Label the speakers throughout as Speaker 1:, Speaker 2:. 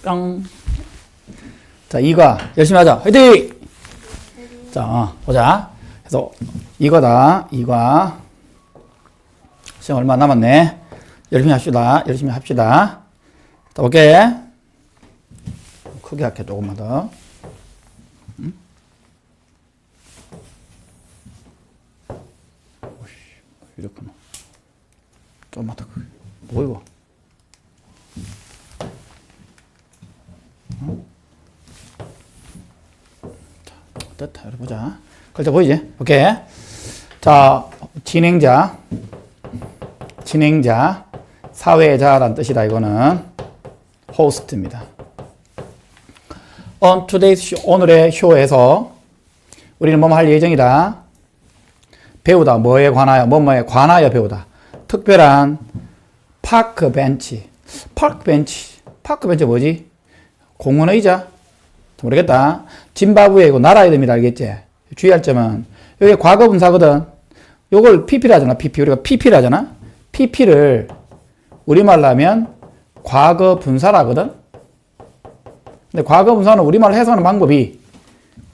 Speaker 1: 뿅. 자, 이과 열심히 하자. 화이팅! 자, 보자. 그래서 이거다. 이과. 시간 얼마 남았네. 열심히 합시다. 열심히 합시다. 자, 오케이. 크게 할게, 조금만 더. 응? 오씨, 이렇구나. 조금만 더 크게. 뭐 이거? 응? 자, 됐다. 이렇게 보자. 글자 보이지? 오케이. 자, 진행자. 사회자란 뜻이다. 이거는 호스트입니다. On today's show, 오늘의 쇼에서 우리는 뭐뭐 할 예정이다. 배우다. 뭐에 관하여, 뭐뭐에 관하여 배우다. 특별한 파크 벤치. 파크 벤치 뭐지? 공원 의자? 모르겠다. 짐바브웨이고 나라 이름이라 알겠지? 주의할 점은 여기 과거 분사거든. 요걸 PP라 하잖아. PP. 우리가 PP라 하잖아. PP를 우리말로 하면 과거 분사라거든. 근데 과거 분사는 우리말로 해석하는 방법이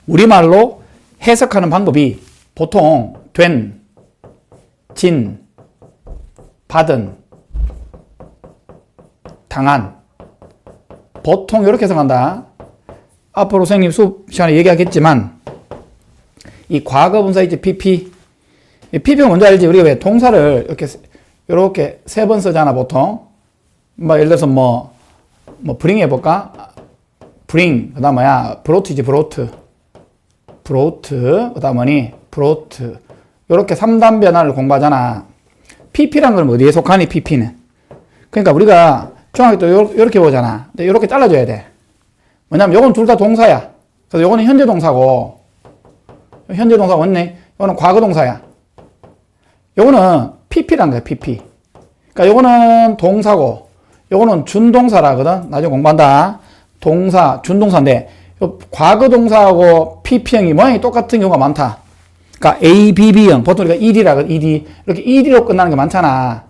Speaker 1: 우리말로 해석하는 방법이 보통 된, 진, 받은, 당한 보통 이렇게 해석한다. 앞으로 선생님 수업 시간에 얘기하겠지만 이 과거 분사 있지 PP PP가 뭔지 알지? 우리가 왜 동사를 이렇게 세 번 쓰잖아 보통. 뭐 예를 들어서 뭐 bring 해볼까? bring 그다음 뭐야? brought이지 brought 그다음 뭐니? brought 이렇게 3단 변화를 공부하잖아. PP란 건 어디에 속하니? PP는 그러니까 우리가 중학교 때 이렇게 보잖아. 근데 이렇게 잘라줘야 돼. 왜냐면 요건 둘 다 동사야. 그래서 요거는 현재 동사고 현재 동사 맞네. 요거는 과거 동사야. 요거는 PP란 거야, PP. 그러니까 요거는 동사고, 요거는 준동사라거든. 나중에 공부한다. 동사, 준동사인데, 요 과거 동사하고 PP형이 모양이 똑같은 경우가 많다. 그러니까 A, B, B형. 보통 우리가 ED라거든, ED. 이렇게 ED로 끝나는 게 많잖아.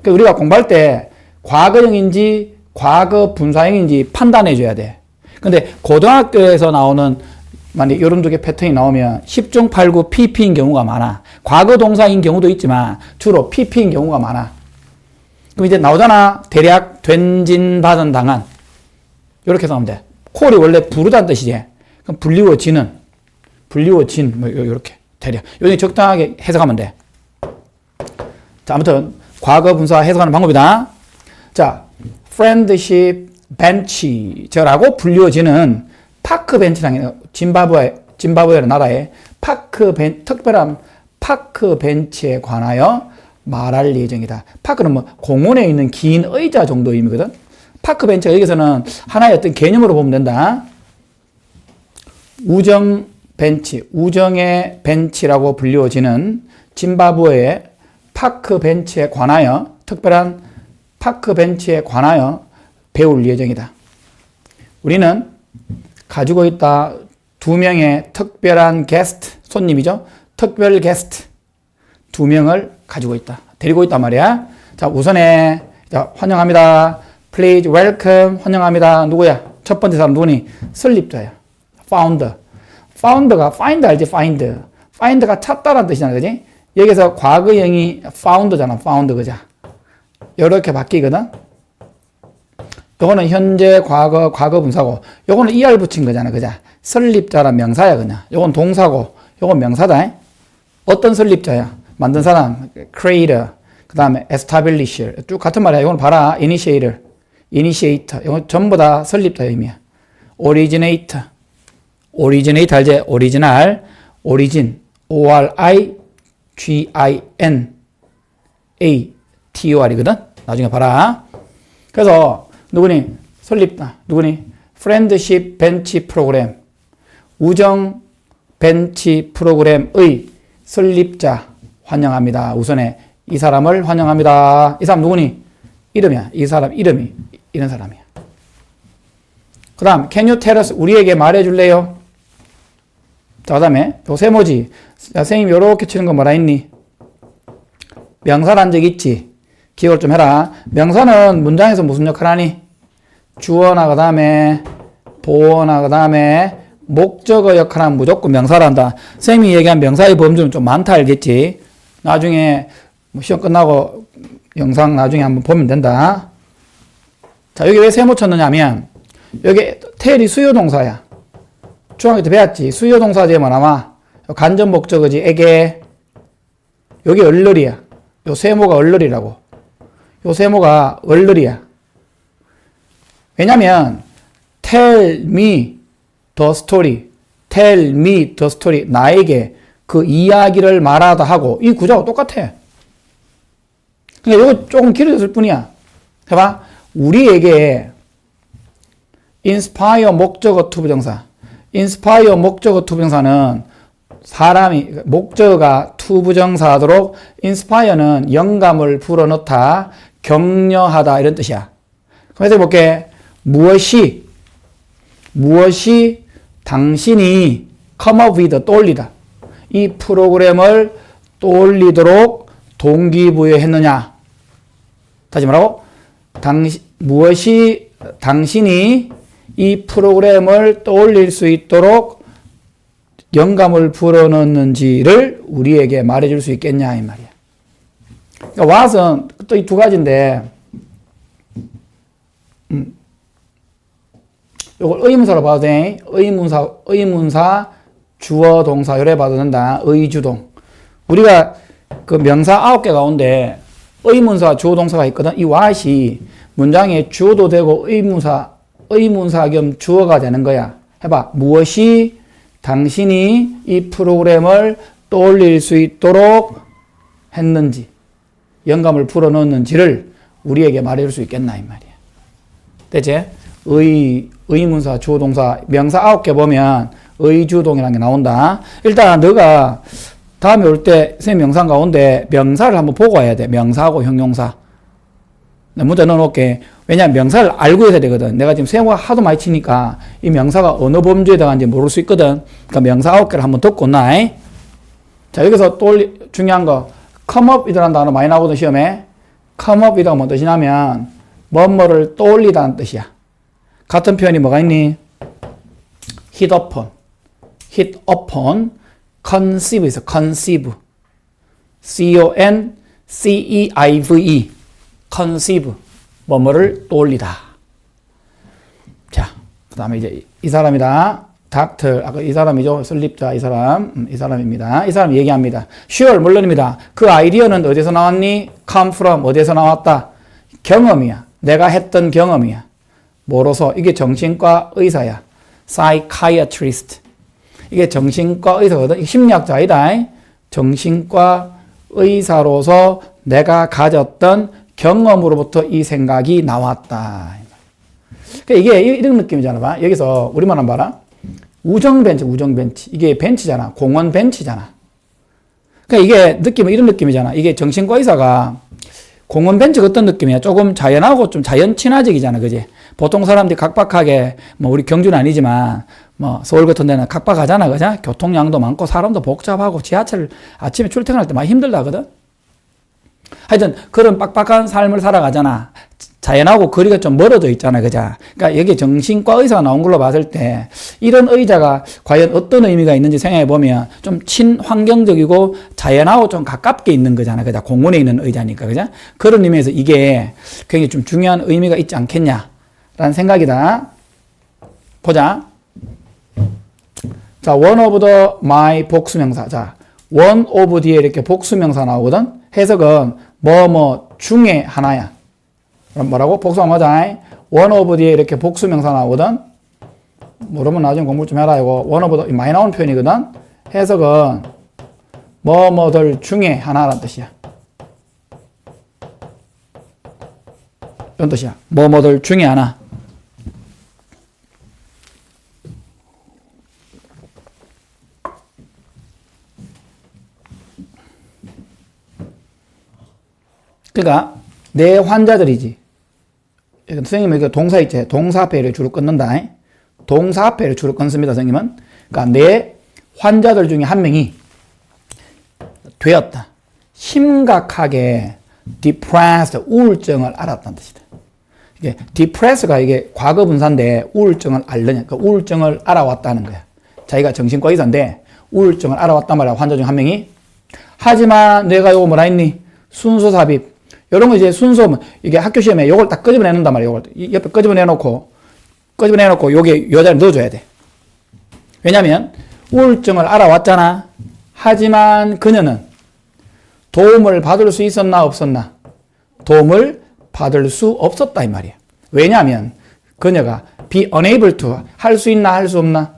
Speaker 1: 그러니까 우리가 공부할 때 과거형인지, 과거 분사형인지 판단해줘야 돼. 근데 고등학교에서 나오는 만약 이런 두 개 패턴이 나오면 10중 8구 PP인 경우가 많아. 과거 동사인 경우도 있지만 주로 PP인 경우가 많아. 그럼 이제 나오잖아. 대략 된진 받은 당한. 이렇게 해서 하면 돼. 콜이 원래 부르다는 뜻이지. 그럼 불리워진 뭐 이렇게 대략. 요즘 적당하게 해석하면 돼. 자, 아무튼 과거 분사 해석하는 방법이다. 자, friendship bench라고 불리워지는 파크 벤치랑 짐바브웨라는 나라의 특별한 파크 벤치에 관하여 말할 예정이다. 파크는 뭐 공원에 있는 긴 의자 정도 의미거든. 파크 벤치가 여기서는 하나의 어떤 개념으로 보면 된다. 우정 벤치, 우정의 벤치라고 불리워지는 짐바브웨의 파크 벤치에 관하여 특별한 파크 벤치에 관하여 배울 예정이다. 우리는 가지고 있다. 2명의 특별한 게스트, 손님이죠. 특별 게스트 2명을 가지고 있다. 데리고 있단 말이야. 자, 우선에 자, 환영합니다. Please welcome. 환영합니다. 누구야? 첫 번째 사람 누구니? 설립자야. founder. founder가 find 알지? find가 찾다라는 뜻이잖아. 그지? 여기서 과거형이 found잖아. found 그자. 이렇게 바뀌거든. 요거는 현재 과거 분사고 요거는 er 붙인 거잖아. 그자. 설립자란 명사야 그냥. 요건 동사고 요건 명사다. 어떤 설립자야? 만든 사람 creator 그 다음에 establisher 쭉 같은 말이야. 이건 봐라. initiator 이건 전부 다 설립자의 의미야. originator 알지? original origin originator이거든. 나중에 봐라. 그래서 누구니? 설립자 누구니? friendship bench 프로그램 우정 벤치 프로그램의 설립자 환영합니다. 우선에 이 사람을 환영합니다. 이 사람 누구니? 이름이야. 이 사람 이름이 이런 사람이야. 그 다음 can you tell us 우리에게 말해줄래요? 자, 그 다음에 요 세모지. 자, 선생님 요렇게 치는 거 뭐라 했니? 명사란 적 있지? 기억을 좀 해라. 명사는 문장에서 무슨 역할 하니? 주어나 그 다음에 보어나 그 다음에 목적어 역할은 무조건 명사를 한다. 쌤이 얘기한 명사의 범주는 좀 많다 알겠지? 나중에 뭐 시험 끝나고 영상 나중에 한번 보면 된다. 자, 여기 왜 세모 쳤느냐면 여기 텔이 수요동사야. 중학교 때 배웠지? 수요동사 뒤에 뭐 나와? 간접 목적어지 에게. 여기 얼얼이야. 요 세모가 얼얼이라고. 요 세모가 얼얼이야. 왜냐면 tell me the story. tell me the story. 나에게 그 이야기를 말하다 하고 이 구조가 똑같아. 그러니까 이거 조금 길어졌을 뿐이야. 해봐. 우리에게 inspire 목적어 투부정사. inspire 목적어 투부정사는 사람이 목적어가 투부정사하도록 inspire는 영감을 불어넣다, 격려하다 이런 뜻이야. 그래서 볼게. 무엇이 당신이 come up with 떠올리다. 이 프로그램을 떠올리도록 동기부여했느냐. 다시 말하고 무엇이 당신이 이 프로그램을 떠올릴 수 있도록 영감을 불어넣는지를 우리에게 말해줄 수 있겠냐 이 말이야. 그러니까 what은 또 이 두 가지인데 요걸 의문사로 봐도 돼. 의문사, 주어, 동사 요래 봐도 된다. 의주동. 우리가 그 명사 9개 가운데 의문사, 주어, 동사가 있거든. 이 what이 문장에 주어도 되고 의문사 겸 주어가 되는 거야. 해봐. 무엇이 당신이 이 프로그램을 떠올릴 수 있도록 했는지, 영감을 불어넣었는지를 우리에게 말해줄 수 있겠나 이 말이야. 됐지? 의문사, 주어, 동사, 명사 9개 보면 의주동이라는 게 나온다. 일단 너가 다음에 올 때 선생님 명상 가운데 명사를 한번 보고 와야 돼. 명사하고 형용사. 문제 넣어놓을게. 왜냐면 명사를 알고 있어야 되거든. 내가 지금 세모가 하도 많이 치니까 이 명사가 어느 범주에 해당하는지 모를 수 있거든. 그러니까 명사 9개를 한번 듣고 나. 자, 여기서 또 중요한 거 come up with라는 단어 많이 나오거든 시험에. come up with가 뭔 뜻이냐면 뭐뭐를 떠올리다는 뜻이야. 같은 표현이 뭐가 있니? hit upon, conceive 있어. conceive, C-O-N-C-E-I-V-E, conceive, 뭐뭐를 떠올리다. 자, 그 다음에 이제 이 사람이다. 닥터, 아까 이 사람이죠. 설립자, 이 사람입니다. 이 사람 얘기합니다. Sure, 물론입니다. 그 아이디어는 어디서 나왔니? Come from, 어디서 나왔다? 경험이야. 내가 했던 경험이야. 뭐로서? 이게 정신과 의사야. Psychiatrist. 이게 정신과 의사거든. 이게 심리학자 아니다. 정신과 의사로서 내가 가졌던 경험으로부터 이 생각이 나왔다. 그러니까 이게 이런 느낌이잖아. 봐. 여기서 우리만 한번 봐라. 우정벤치. 이게 벤치잖아. 공원 벤치잖아. 그러니까 이게 느낌은 이런 느낌이잖아. 이게 정신과 의사가 공원 벤치가 어떤 느낌이야? 조금 자연하고 좀 자연 친화적이잖아. 그지? 보통 사람들이 각박하게, 뭐 우리 경주는 아니지만, 뭐 서울 같은 데는 각박하잖아. 그죠? 교통량도 많고 사람도 복잡하고 지하철 아침에 출퇴근할 때 많이 힘들다 하거든? 하여튼 그런 빡빡한 삶을 살아가잖아. 자연하고 거리가 좀 멀어져 있잖아. 그죠? 그러니까 여기 정신과 의사가 나온 걸로 봤을 때 이런 의자가 과연 어떤 의미가 있는지 생각해 보면 좀 친환경적이고 자연하고 좀 가깝게 있는 거잖아. 그죠? 공원에 있는 의자니까. 그죠? 그런 의미에서 이게 굉장히 좀 중요한 의미가 있지 않겠냐라는 생각이다. 보자. 자, one of the my 복수명사. 자, one of 뒤에 이렇게 복수명사 나오거든? 해석은 뭐뭐 중에 하나야. 그럼 뭐라고? 복수하면 맞아. one of 뒤에 이렇게 복수명사 나오거든? 모르면 나중에 공부 좀 해라. 이거 one of the 많이 나오는 표현이거든? 해석은 뭐뭐들 중에 하나라는 뜻이야. 이런 뜻이야. 뭐뭐들 중에 하나. 그러니까 내 환자들이지. 선생님은 이거 동사 있지. 동사 앞에 이렇게 줄을 끊는다. 동사 앞에 이렇게 줄을 끊습니다. 선생님은. 그러니까 내 환자들 중에 한 명이 되었다. 심각하게 depressed, 우울증을 앓았다는 뜻이다. 이게 depress가 이게 과거 분사인데 우울증을 앓느냐. 그러니까 우울증을 알아왔다는 거야. 자기가 정신과 의사인데 우울증을 알아왔단 말이야. 환자 중 한 명이. 하지만 내가 요거 뭐라 했니? 순서 삽입. 이런 거 이제 순서, 이게 학교 시험에 요걸 딱 끄집어내 놓는단 말이야. 요걸 옆에 끄집어내 놓고 요게 여자를 넣어줘야 돼. 왜냐면 우울증을 알아왔잖아. 하지만 그녀는 도움을 받을 수 있었나 없었나? 도움을 받을 수 없었다 이 말이야. 왜냐하면 그녀가 be unable to 할 수 있나 할 수 없나?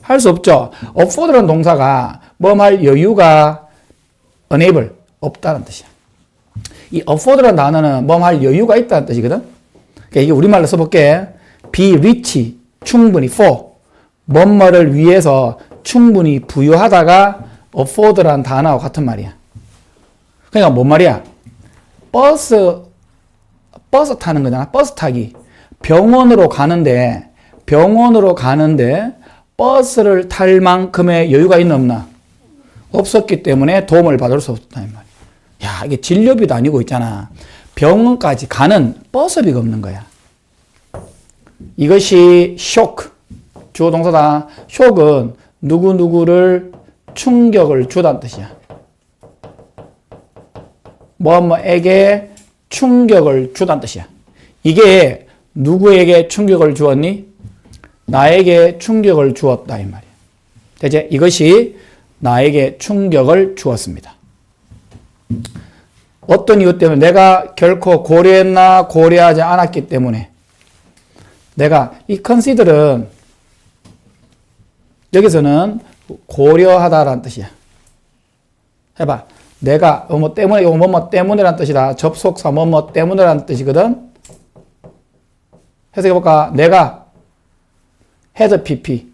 Speaker 1: 할 수 없죠. afford라는 동사가 할 여유가 unable 없다는 뜻이야. 이 afford라는 단어는 할 여유가 있다는 뜻이거든. 그러니까 이게 우리말로 써볼게. be rich 충분히 for 뭐뭐를 위해서 충분히 부유하다가 afford라는 단어와 같은 말이야. 그러니까 뭔 말이야? 버스 타는 거잖아. 버스 타기. 병원으로 가는데 버스를 탈 만큼의 여유가 있나 없나? 없었기 때문에 도움을 받을 수 없었다 이 말이야. 야, 이게 진료비도 아니고 있잖아. 병원까지 가는 버스비가 없는 거야. 이것이 쇼크. 주어 동사다. 쇼크는 누구누구를 충격을 주다는 뜻이야. 뭐뭐에게 충격을 주다는 뜻이야. 이게 누구에게 충격을 주었니? 나에게 충격을 주었다 이 말이야. 대체 이것이 나에게 충격을 주었습니다. 어떤 이유 때문에? 내가 결코 고려했나 고려하지 않았기 때문에. 내가 이 consider는 여기서는 고려하다라는 뜻이야. 해봐. 내가 뭐 때문에, 이거 뭐 때문에라는 뜻이다. 접속사 뭐 때문에라는 뜻이거든. 해석해볼까? 내가 had PP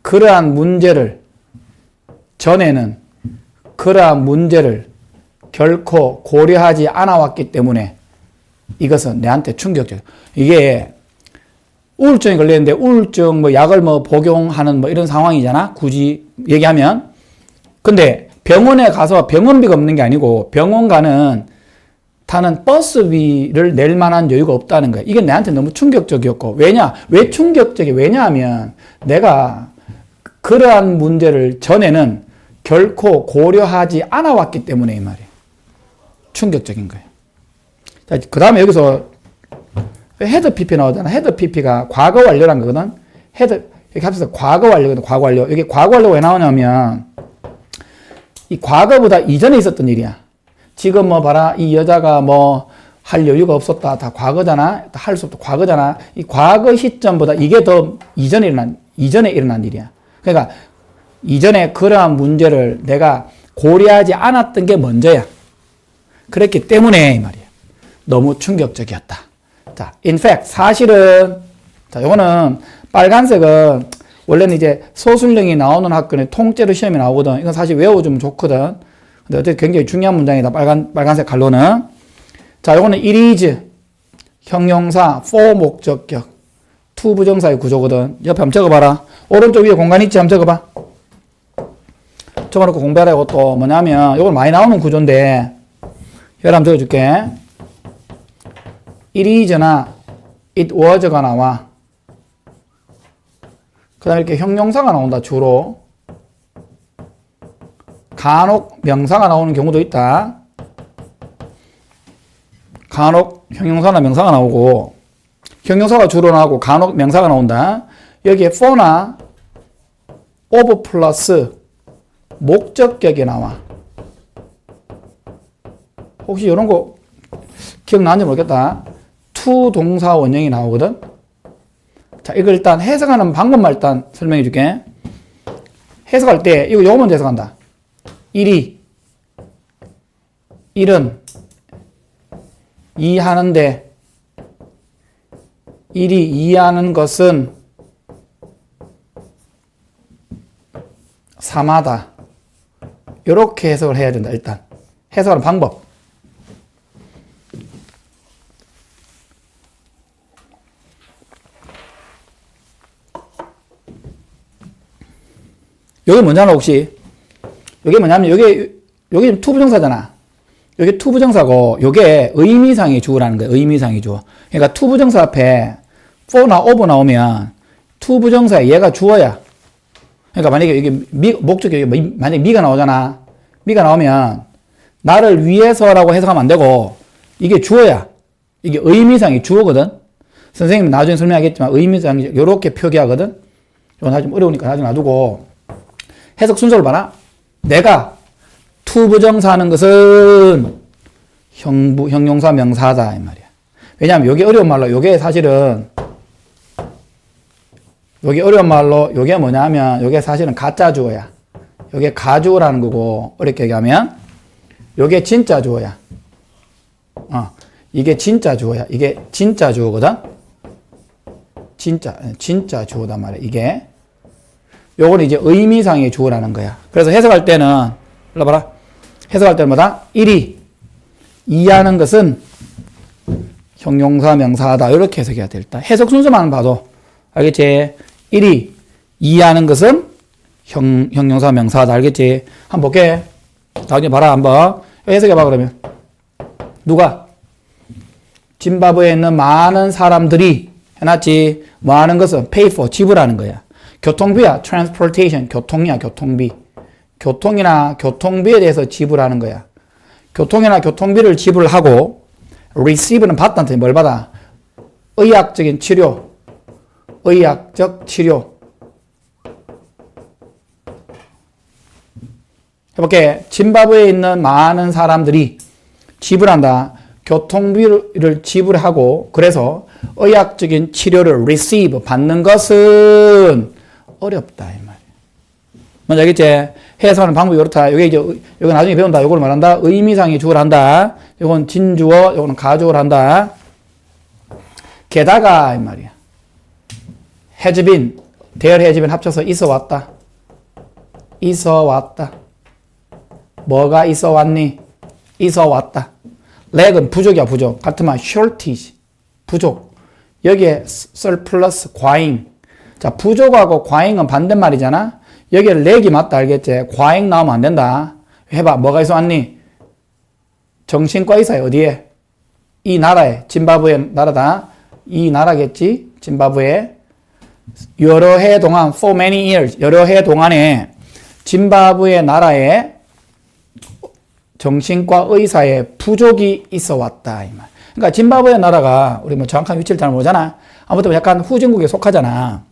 Speaker 1: 그러한 문제를 전에는 그러한 문제를 결코 고려하지 않아 왔기 때문에 이것은 내한테 충격적. 이게 우울증이 걸리는데 우울증 뭐 약을 뭐 복용하는 뭐 이런 상황이잖아. 굳이 얘기하면. 근데 병원에 가서 병원비가 없는 게 아니고 병원 타는 버스비를 낼 만한 여유가 없다는 거야. 이게 내한테 너무 충격적이었고. 왜 충격적이? 왜냐하면 내가 그러한 문제를 전에는 결코 고려하지 않아 왔기 때문에 이 말이야. 충격적인 거예요. 자, 그 다음에 여기서 헤드 PP 나오잖아. 헤드 PP가 과거 완료란 거거든. 이렇게 합쳐서 과거 완료거든. 과거 완료. 여기 과거 완료가 왜 나오냐면 이 과거보다 이전에 있었던 일이야. 지금 뭐 봐라. 이 여자가 뭐 할 여유가 없었다. 다 과거잖아. 할 수 없다. 과거잖아. 이 과거 시점보다 이게 더 이전에 일어난 일이야. 그러니까 이전에 그러한 문제를 내가 고려하지 않았던 게 먼저야. 그랬기 때문에 이 말이야. 너무 충격적이었다. 자, in fact 사실은 자, 요거는 빨간색은 원래는 이제 소술령이 나오는 학교는 통째로 시험이 나오거든. 이건 사실 외워주면 좋거든. 근데 어쨌든 굉장히 중요한 문장이다. 빨간색 갈로는. 자, 요거는 it is 형용사 for 목적격 to 부정사의 구조거든. 옆에 한번 적어봐라. 오른쪽 위에 공간 있지? 한번 적어봐. 적어놓고 공부하라. 이것도 뭐냐면 요건 많이 나오는 구조인데 여기 한번 적어줄게. it is나 it was가 나와. 그 다음에 이렇게 형용사가 나온다. 주로. 간혹 명사가 나오는 경우도 있다. 간혹 형용사나 명사가 나오고 형용사가 주로 나오고 간혹 명사가 나온다. 여기에 for나 of 플러스 목적격이 나와. 혹시 이런 거 기억나는지 모르겠다. to 동사 원형이 나오거든. 자, 이걸 일단 해석하는 방법만 일단 설명해 줄게. 해석할 때 이거 요거 먼저 해석한다. 일은 이해하는데 일이 이해하는 것은 삼하다. 이렇게 해석을 해야 된다. 일단 해석하는 방법. 여기 뭐냐면 혹시 여기 뭐냐면 여기 투부정사잖아. 여기 투부정사고 요게 의미상의 주어라는 거예요. 의미상의 주어. 그러니까 투부정사 앞에 for나 of 나오면 투부정사에 얘가 주어야. 그러니까 만약에 이게 목적이 만약에 미가 나오잖아. 미가 나오면 나를 위해서라고 해석하면 안 되고 이게 주어야. 이게 의미상의 주어거든. 선생님은 나중에 설명하겠지만 의미상이 이렇게 표기하거든. 이거 나 좀 어려우니까 나중에 놔두고 해석 순서를 봐라. 내가 투부정사 하는 것은 형용사 명사다 이 말이야. 왜냐하면 요게 어려운 말로 요게 사실은 요게 어려운 말로 요게 뭐냐면 요게 사실은 가짜 주어야. 요게 가주어라는 거고 어렵게 얘기하면 요게 진짜 주어야. 이게 진짜 주어야. 이게 진짜 주어거든. 진짜 주어단 말이야. 이게 요거는 이제 의미상의 주어라는 거야. 그래서 해석할 때는 일로 봐라. 해석할 때는 뭐다? 1이 이하는 것은 형용사 명사다. 이렇게 해석해야 돼. 일단 해석 순서만 봐도 알겠지? 1이 이하는 것은 형용사 명사다. 알겠지? 한번 볼게. 나중에 봐라 한번. 해석해봐 그러면. 누가? 짐바브웨에 있는 많은 사람들이 해놨지. 뭐 하는 것은 pay for, 지불하는 거야. 교통비야. transportation, 교통이야. 교통비. 교통이나 교통비에 대해서 지불하는 거야. 교통이나 교통비를 지불하고 receive는 받다는 뜻이 뭘 받아? 의학적인 치료. 의학적 치료. 해볼게. 짐바브웨에 있는 많은 사람들이 지불한다. 교통비를 지불하고 그래서 의학적인 치료를 receive, 받는 것은 어렵다 이 말이야. 먼저 알겠지? 해석하는 방법이 그렇다. 이게 이제 이거 나중에 배운다. 이걸 말한다. 의미상의 주어를 한다. 이건 진주어, 이거는 가주어를 한다. 게다가 이 말이야. has been, there has been 합쳐서 있어 왔다. 있어 왔다. 뭐가 있어 왔니? 있어 왔다. 렉은 부족이야, 부족. 같은 말 shortage, 부족. 여기에 surplus, 과잉. 자, 부족하고 과잉은 반대말이잖아. 여기에 렉이 맞다, 알겠지? 과잉 나오면 안 된다. 해봐, 뭐가 있어 왔니? 정신과 의사에 어디에? 이 나라에, 짐바브웨 나라다. 이 나라겠지? 짐바브웨. 여러 해 동안, for many years, 여러 해 동안에 짐바브웨 나라에 정신과 의사의 부족이 있어 왔다 이 말. 그러니까 짐바브웨 나라가 우리 뭐 정확한 위치를 잘 모르잖아. 아무튼 약간 후진국에 속하잖아.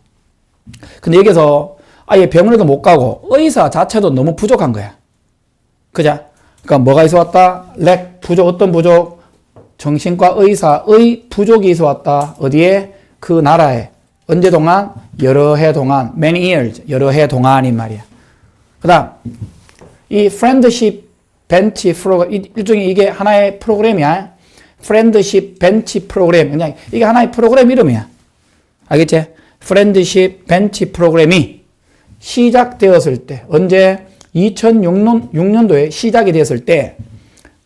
Speaker 1: 근데 여기서 아예 병원에도 못 가고 의사 자체도 너무 부족한 거야. 그자? 그러니까 뭐가 있어 왔다? 렉 부족. 어떤 부족? 정신과 의사의 부족이 있어 왔다. 어디에? 그 나라에. 언제 동안? 여러 해 동안. many years. 여러 해 동안인 말이야. 그 다음 이 friendship 벤치 프로그램, 일종의 이게 하나의 프로그램이야. 프렌드십 벤치 프로그램. 그냥 이게 하나의 프로그램 이름이야. 알겠지? 프렌드십 벤치 프로그램이 시작되었을 때, 언제? 2006년도에 시작이 되었을 때,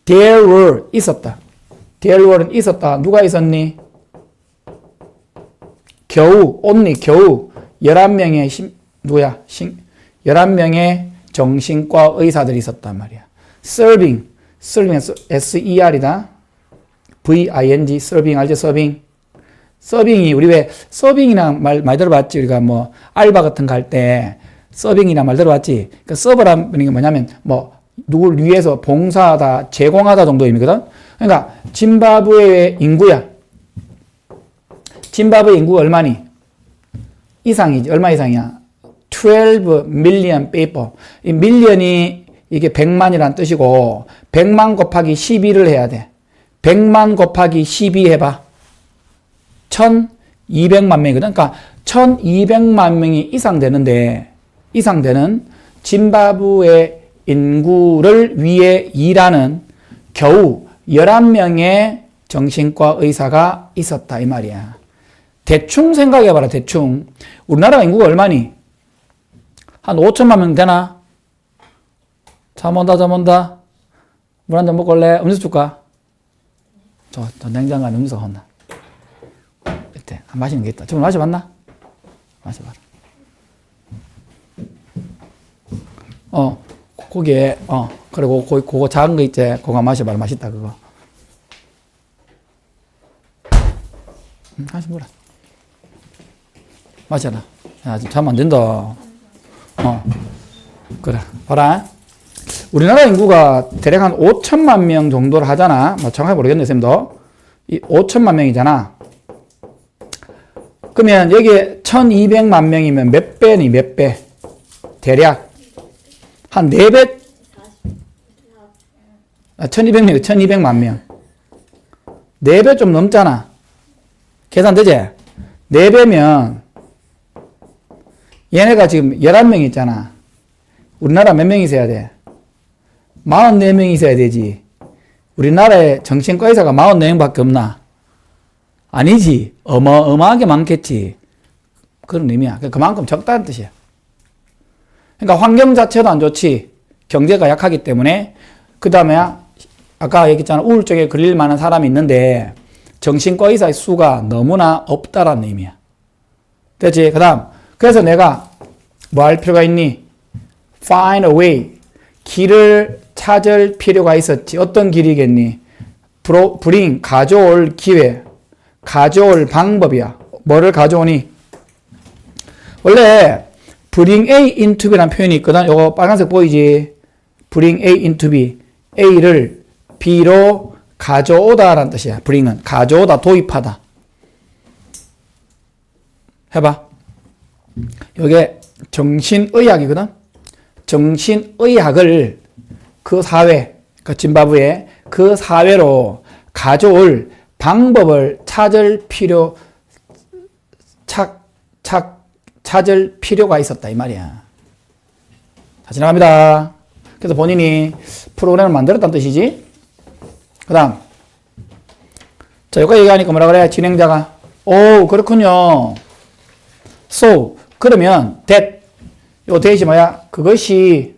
Speaker 1: there were, 있었다. there were는 있었다. 누가 있었니? 겨우, only, 겨우, 11명의, 누구야? 11명의 정신과 의사들이 있었단 말이야. serving, S-E-R이다. V-I-N-G, serving, 알죠? serving. 서빙이, 우리 왜 서빙이란 말 많이 들어봤지? 우리가 뭐, 알바 같은 거 할 때, 서빙이란 말 들어봤지? 그 서버라는 게 뭐냐면, 뭐, 누굴 위해서 봉사하다, 제공하다 정도 의미거든? 그러니까, 짐바브웨의 인구야. 짐바브웨 인구가 얼마니? 이상이지. 얼마 이상이야? 12 million people. 이 밀리언이 이게 100만이란 뜻이고 100만 곱하기 12를 해야 돼. 100만 곱하기 12 해봐. 1200만 명이거든. 그러니까 1200만 명이 이상 되는 짐바브웨 인구를 위해 일하는 겨우 11명의 정신과 의사가 있었다 이 말이야. 대충 생각해봐라. 대충. 우리나라 인구가 얼마니? 한 5천만 명 되나? 잠 온다. 물 한 잔 먹고 올래? 음료수 줄까? 저 냉장고 안에 음료수가 혼나. 이때 마시는 게 있다. 지금 마셔봤나? 마셔봐라. 거기에, 그리고 그거 작은 거 있지? 그거 마셔봐라. 맛있다, 그거. 하나씩 먹어라. 마셔라. 야, 잠 안 된다. 그래. 봐라. 우리나라 인구가 대략 한 5천만 명 정도를 하잖아. 뭐 정확하게 모르겠네, 쌤도. 이 5천만 명이잖아. 그러면 여기에 1200만 명이면 몇 배니, 몇 배? 대략. 한 4배? 1200명, 1200만 명. 4배 좀 넘잖아. 계산되지? 4배면 얘네가 지금 11명 있잖아. 우리나라 몇 명 있어야 돼? 44명 있어야 되지. 우리나라에 정신과 의사가 44명밖에 없나? 아니지. 어마어마하게 많겠지. 그런 의미야. 그만큼 적다는 뜻이야. 그러니까 환경 자체도 안 좋지. 경제가 약하기 때문에. 그 다음에 아까 얘기했잖아. 우울증에 걸릴 만한 사람이 있는데 정신과 의사의 수가 너무나 없다라는 의미야. 됐지? 그 다음. 그래서 내가 뭐 할 필요가 있니? Find a way. 길을 찾을 필요가 있었지. 어떤 길이겠니? bring, 가져올 기회. 가져올 방법이야. 뭐를 가져오니? 원래 bring A into B라는 표현이 있거든. 요거 빨간색 보이지? bring A into B. A를 B로 가져오다 라는 뜻이야. bring은 가져오다, 도입하다. 해봐. 요게 정신의학이거든. 정신의학을 그 사회, 그 짐바브웨 그 사회로 가져올 방법을 찾을 필요가 있었다 이 말이야. 자, 지나갑니다. 그래서 본인이 프로그램을 만들었다는 뜻이지. 그 다음. 자, 여기까지 얘기하니까 뭐라 그래? 진행자가. 오, 그렇군요. So, 그러면 that. 요 대시 뭐야? 그것이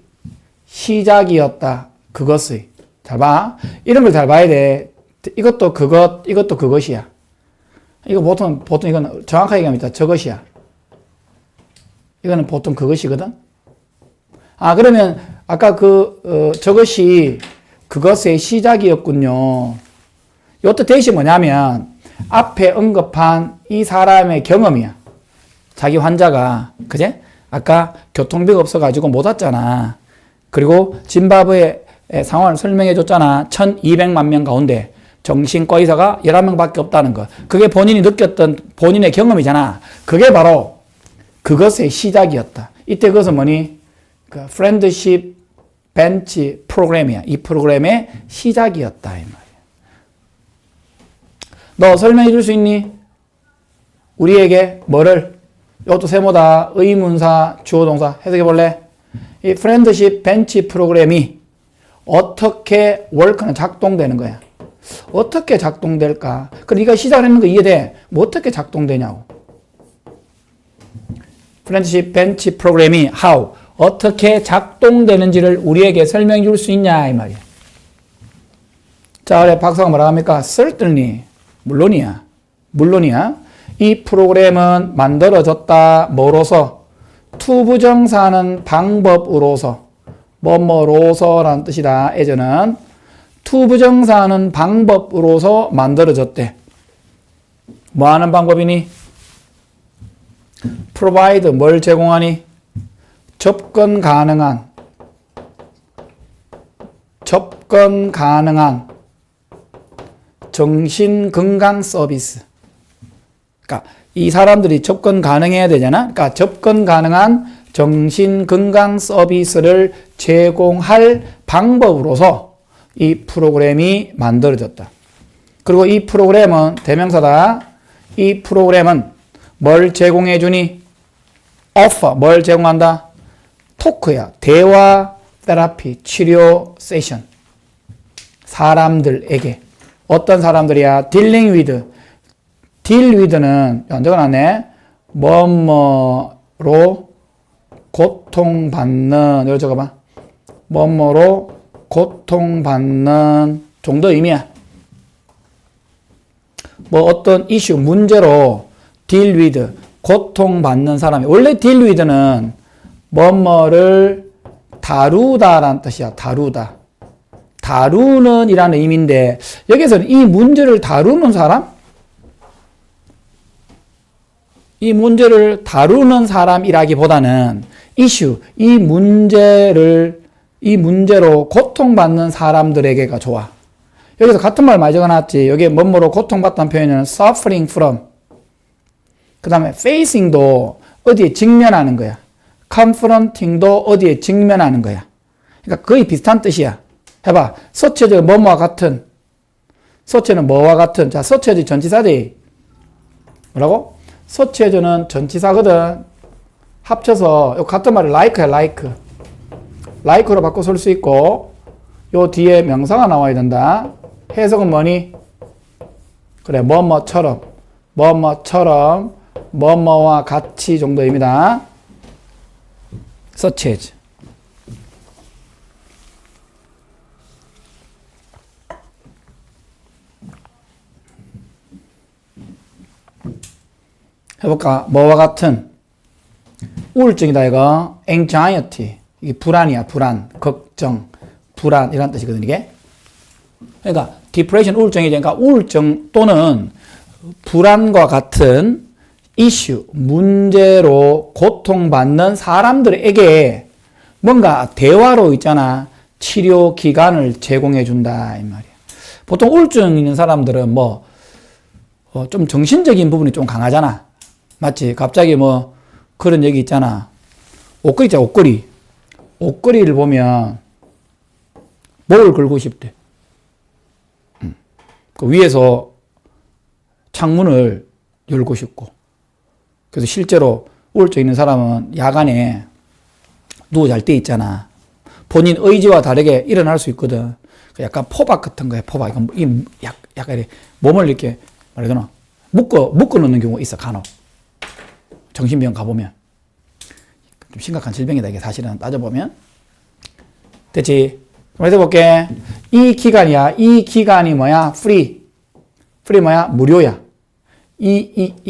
Speaker 1: 시작이었다. 그것의. 잘 봐. 이런 걸 잘 봐야 돼. 이것도 그것, 이것도 그것이야. 이거 보통 이건 정확하게 얘기하면 저것이야. 이거는 보통 그것이거든. 아, 그러면 아까 저것이 그것의 시작이었군요. 요때 대시 뭐냐면 앞에 언급한 이 사람의 경험이야. 자기 환자가, 그제? 아까 교통비가 없어가지고 못 왔잖아. 그리고 짐바브웨의 상황을 설명해 줬잖아. 1200만 명 가운데 정신과 의사가 11명밖에 없다는 거. 그게 본인이 느꼈던 본인의 경험이잖아. 그게 바로 그것의 시작이었다. 이때 그것은 뭐니? 그 프렌드십 벤치 프로그램이야. 이 프로그램의 시작이었다. 이 말이야. 너 설명해 줄 수 있니? 우리에게 뭐를? 이것도 세모다. 의문사, 주어동사 해석해 볼래? 이 프렌드십 벤치 프로그램이 어떻게 월크는 작동되는 거야. 어떻게 작동될까? 그럼 네가 시작했는 거 이해돼? 뭐 어떻게 작동되냐고. 프렌드십 벤치 프로그램이 how 어떻게 작동되는지를 우리에게 설명해 줄 수 있냐 이 말이야. 자, 그래 박사가 뭐라 합니까? certainly 물론이야. 이 프로그램은 만들어졌다. 뭐로서? 투부정사는 방법으로서. 뭐뭐로서라는 뜻이다. 예전은 투부정사는 방법으로서 만들어졌대. 뭐 하는 방법이니? provide 뭘 제공하니? 접근 가능한 정신건강 서비스. 그러니까 이 사람들이 접근 가능해야 되잖아. 그러니까 접근 가능한 정신건강 서비스를 제공할 방법으로서 이 프로그램이 만들어졌다. 그리고 이 프로그램은 대명사다. 이 프로그램은 뭘 제공해 주니? offer 뭘 제공한다? 토크야. 대화, 테라피, 치료 세션. 사람들에게. 어떤 사람들이야? dealing with. deal with는 안 적어놨네. 뭐뭐로 고통받는. 이거 적어봐. 뭐뭐로 고통받는 정도 의미야. 뭐 어떤 이슈, 문제로 deal with, 고통받는 사람이. 원래 deal with는 뭐뭐를 다루다라는 뜻이야. 다루다. 다루는 이라는 의미인데 여기서는 이 문제를 다루는 사람? 이 문제를 다루는 사람이라기보다는 이슈, 이 문제로 고통받는 사람들에게가 좋아. 여기서 같은 말 많이 적어놨지. 여기에 뭐뭐로 고통받다는 표현은 suffering from. 그 다음에 facing도 어디에 직면하는 거야. confronting도 어디에 직면하는 거야. 그러니까 거의 비슷한 뜻이야. 해봐. 서체적 뭐뭐와 같은. 서체는 뭐와 같은. 자, 서체적 전치사지. 뭐라고? 서체적은 전치사거든. 합쳐서 같은 말을 like야, like. like로 바꿔 쓸 수 있고 요 뒤에 명사가 나와야 된다. 해석은 뭐니? 그래, 뭐뭐처럼, 뭐뭐처럼, 뭐뭐와 같이 정도입니다. such as. 해볼까? 뭐와 같은 우울증이다 이거. anxiety. 이게 불안이야, 불안, 걱정, 불안 이런 뜻이거든 이게. 그러니까 depression 우울증이지. 그러니까 우울증 또는 불안과 같은 이슈, 문제로 고통받는 사람들에게 뭔가 대화로 있잖아. 치료 기간을 제공해 준다 이 말이야. 보통 우울증 있는 사람들은 좀 정신적인 부분이 좀 강하잖아. 맞지? 갑자기 그런 얘기 있잖아. 옷걸이 있잖아, 옷걸이. 옷걸이를 보면 목을 걸고 싶대. 그 위에서 창문을 열고 싶고. 그래서 실제로 우울증 있는 사람은 야간에 누워 잘 때 있잖아. 본인 의지와 다르게 일어날 수 있거든. 약간 포박 같은 거야, 포박. 약간 이렇게 몸을 이렇게 말하잖아. 묶어 놓는 경우가 있어, 간혹. 정신병 가보면. 좀 심각한 질병이다, 이게 사실은 따져보면. 됐지? 한번 해볼게. 이 기간이야. 이 기간이 뭐야? free. free 뭐야? 무료야.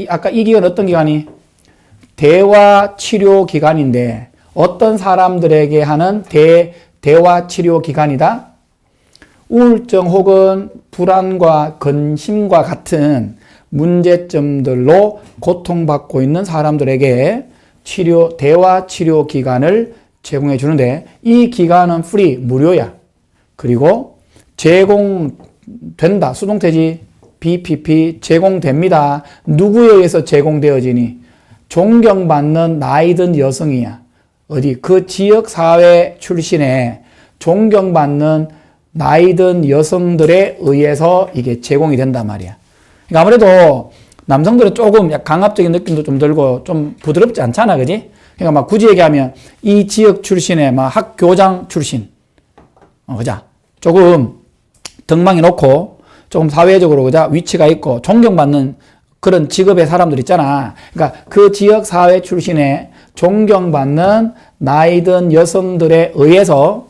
Speaker 1: 아까 이 기간 어떤 기간이? 대화 치료 기간인데, 어떤 사람들에게 하는 대화 치료 기간이다? 우울증 혹은 불안과 근심과 같은 문제점들로 고통받고 있는 사람들에게 대화 치료 기간을 제공해 주는데, 이 기간은 free, 무료야. 그리고 제공된다. 수동태지. BPP 제공됩니다. 누구에 의해서 제공되어지니? 존경받는 나이든 여성이야. 어디? 그 지역 사회 출신의 존경받는 나이든 여성들에 의해서 이게 제공이 된단 말이야. 그러니까 아무래도 남성들은 조금 강압적인 느낌도 좀 들고 좀 부드럽지 않잖아, 그지? 그러니까 굳이 얘기하면 이 지역 출신의 학교장 출신, 그자? 조금 덕망이 놓고 조금 사회적으로 그자? 위치가 있고 존경받는 그런 직업의 사람들 있잖아. 그러니까 그 지역 사회 출신의 존경받는 나이든 여성들에 의해서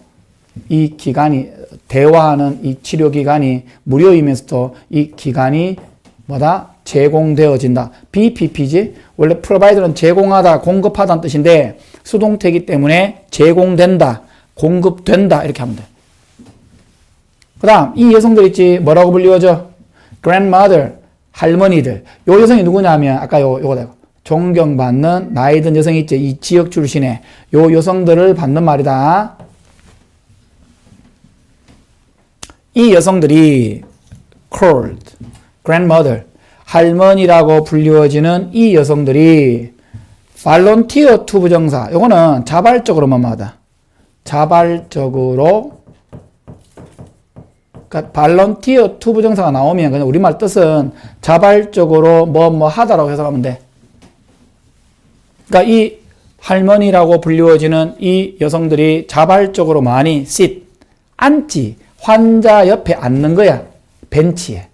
Speaker 1: 이 기간이 대화하는 이 치료 기간이 무료이면서도 이 기간이 제공되어진다. BPP지. 원래 provide는 제공하다, 공급하다는 뜻인데 수동태이기 때문에 제공된다, 공급된다 이렇게 하면 돼. 그 다음 이 여성들 있지. 뭐라고 불리워져? grandmother, 할머니들. 요 여성이 누구냐 하면 아까 요거다. 존경받는 나이든 여성이 있지. 이 지역 출신의 요 여성들을 받는 말이다. 이 여성들이 called grandmother, 할머니라고 불리워지는 이 여성들이 volunteer to 부정사. 요거는 자발적으로 뭐뭐하다. 자발적으로. 그러니까 volunteer to 부정사가 나오면 그냥 우리말 뜻은 자발적으로 뭐 하다라고 해석하면 돼. 그러니까 이 할머니라고 불리워지는 이 여성들이 자발적으로 많이 sit, 앉지. 환자 옆에 앉는 거야. 벤치에.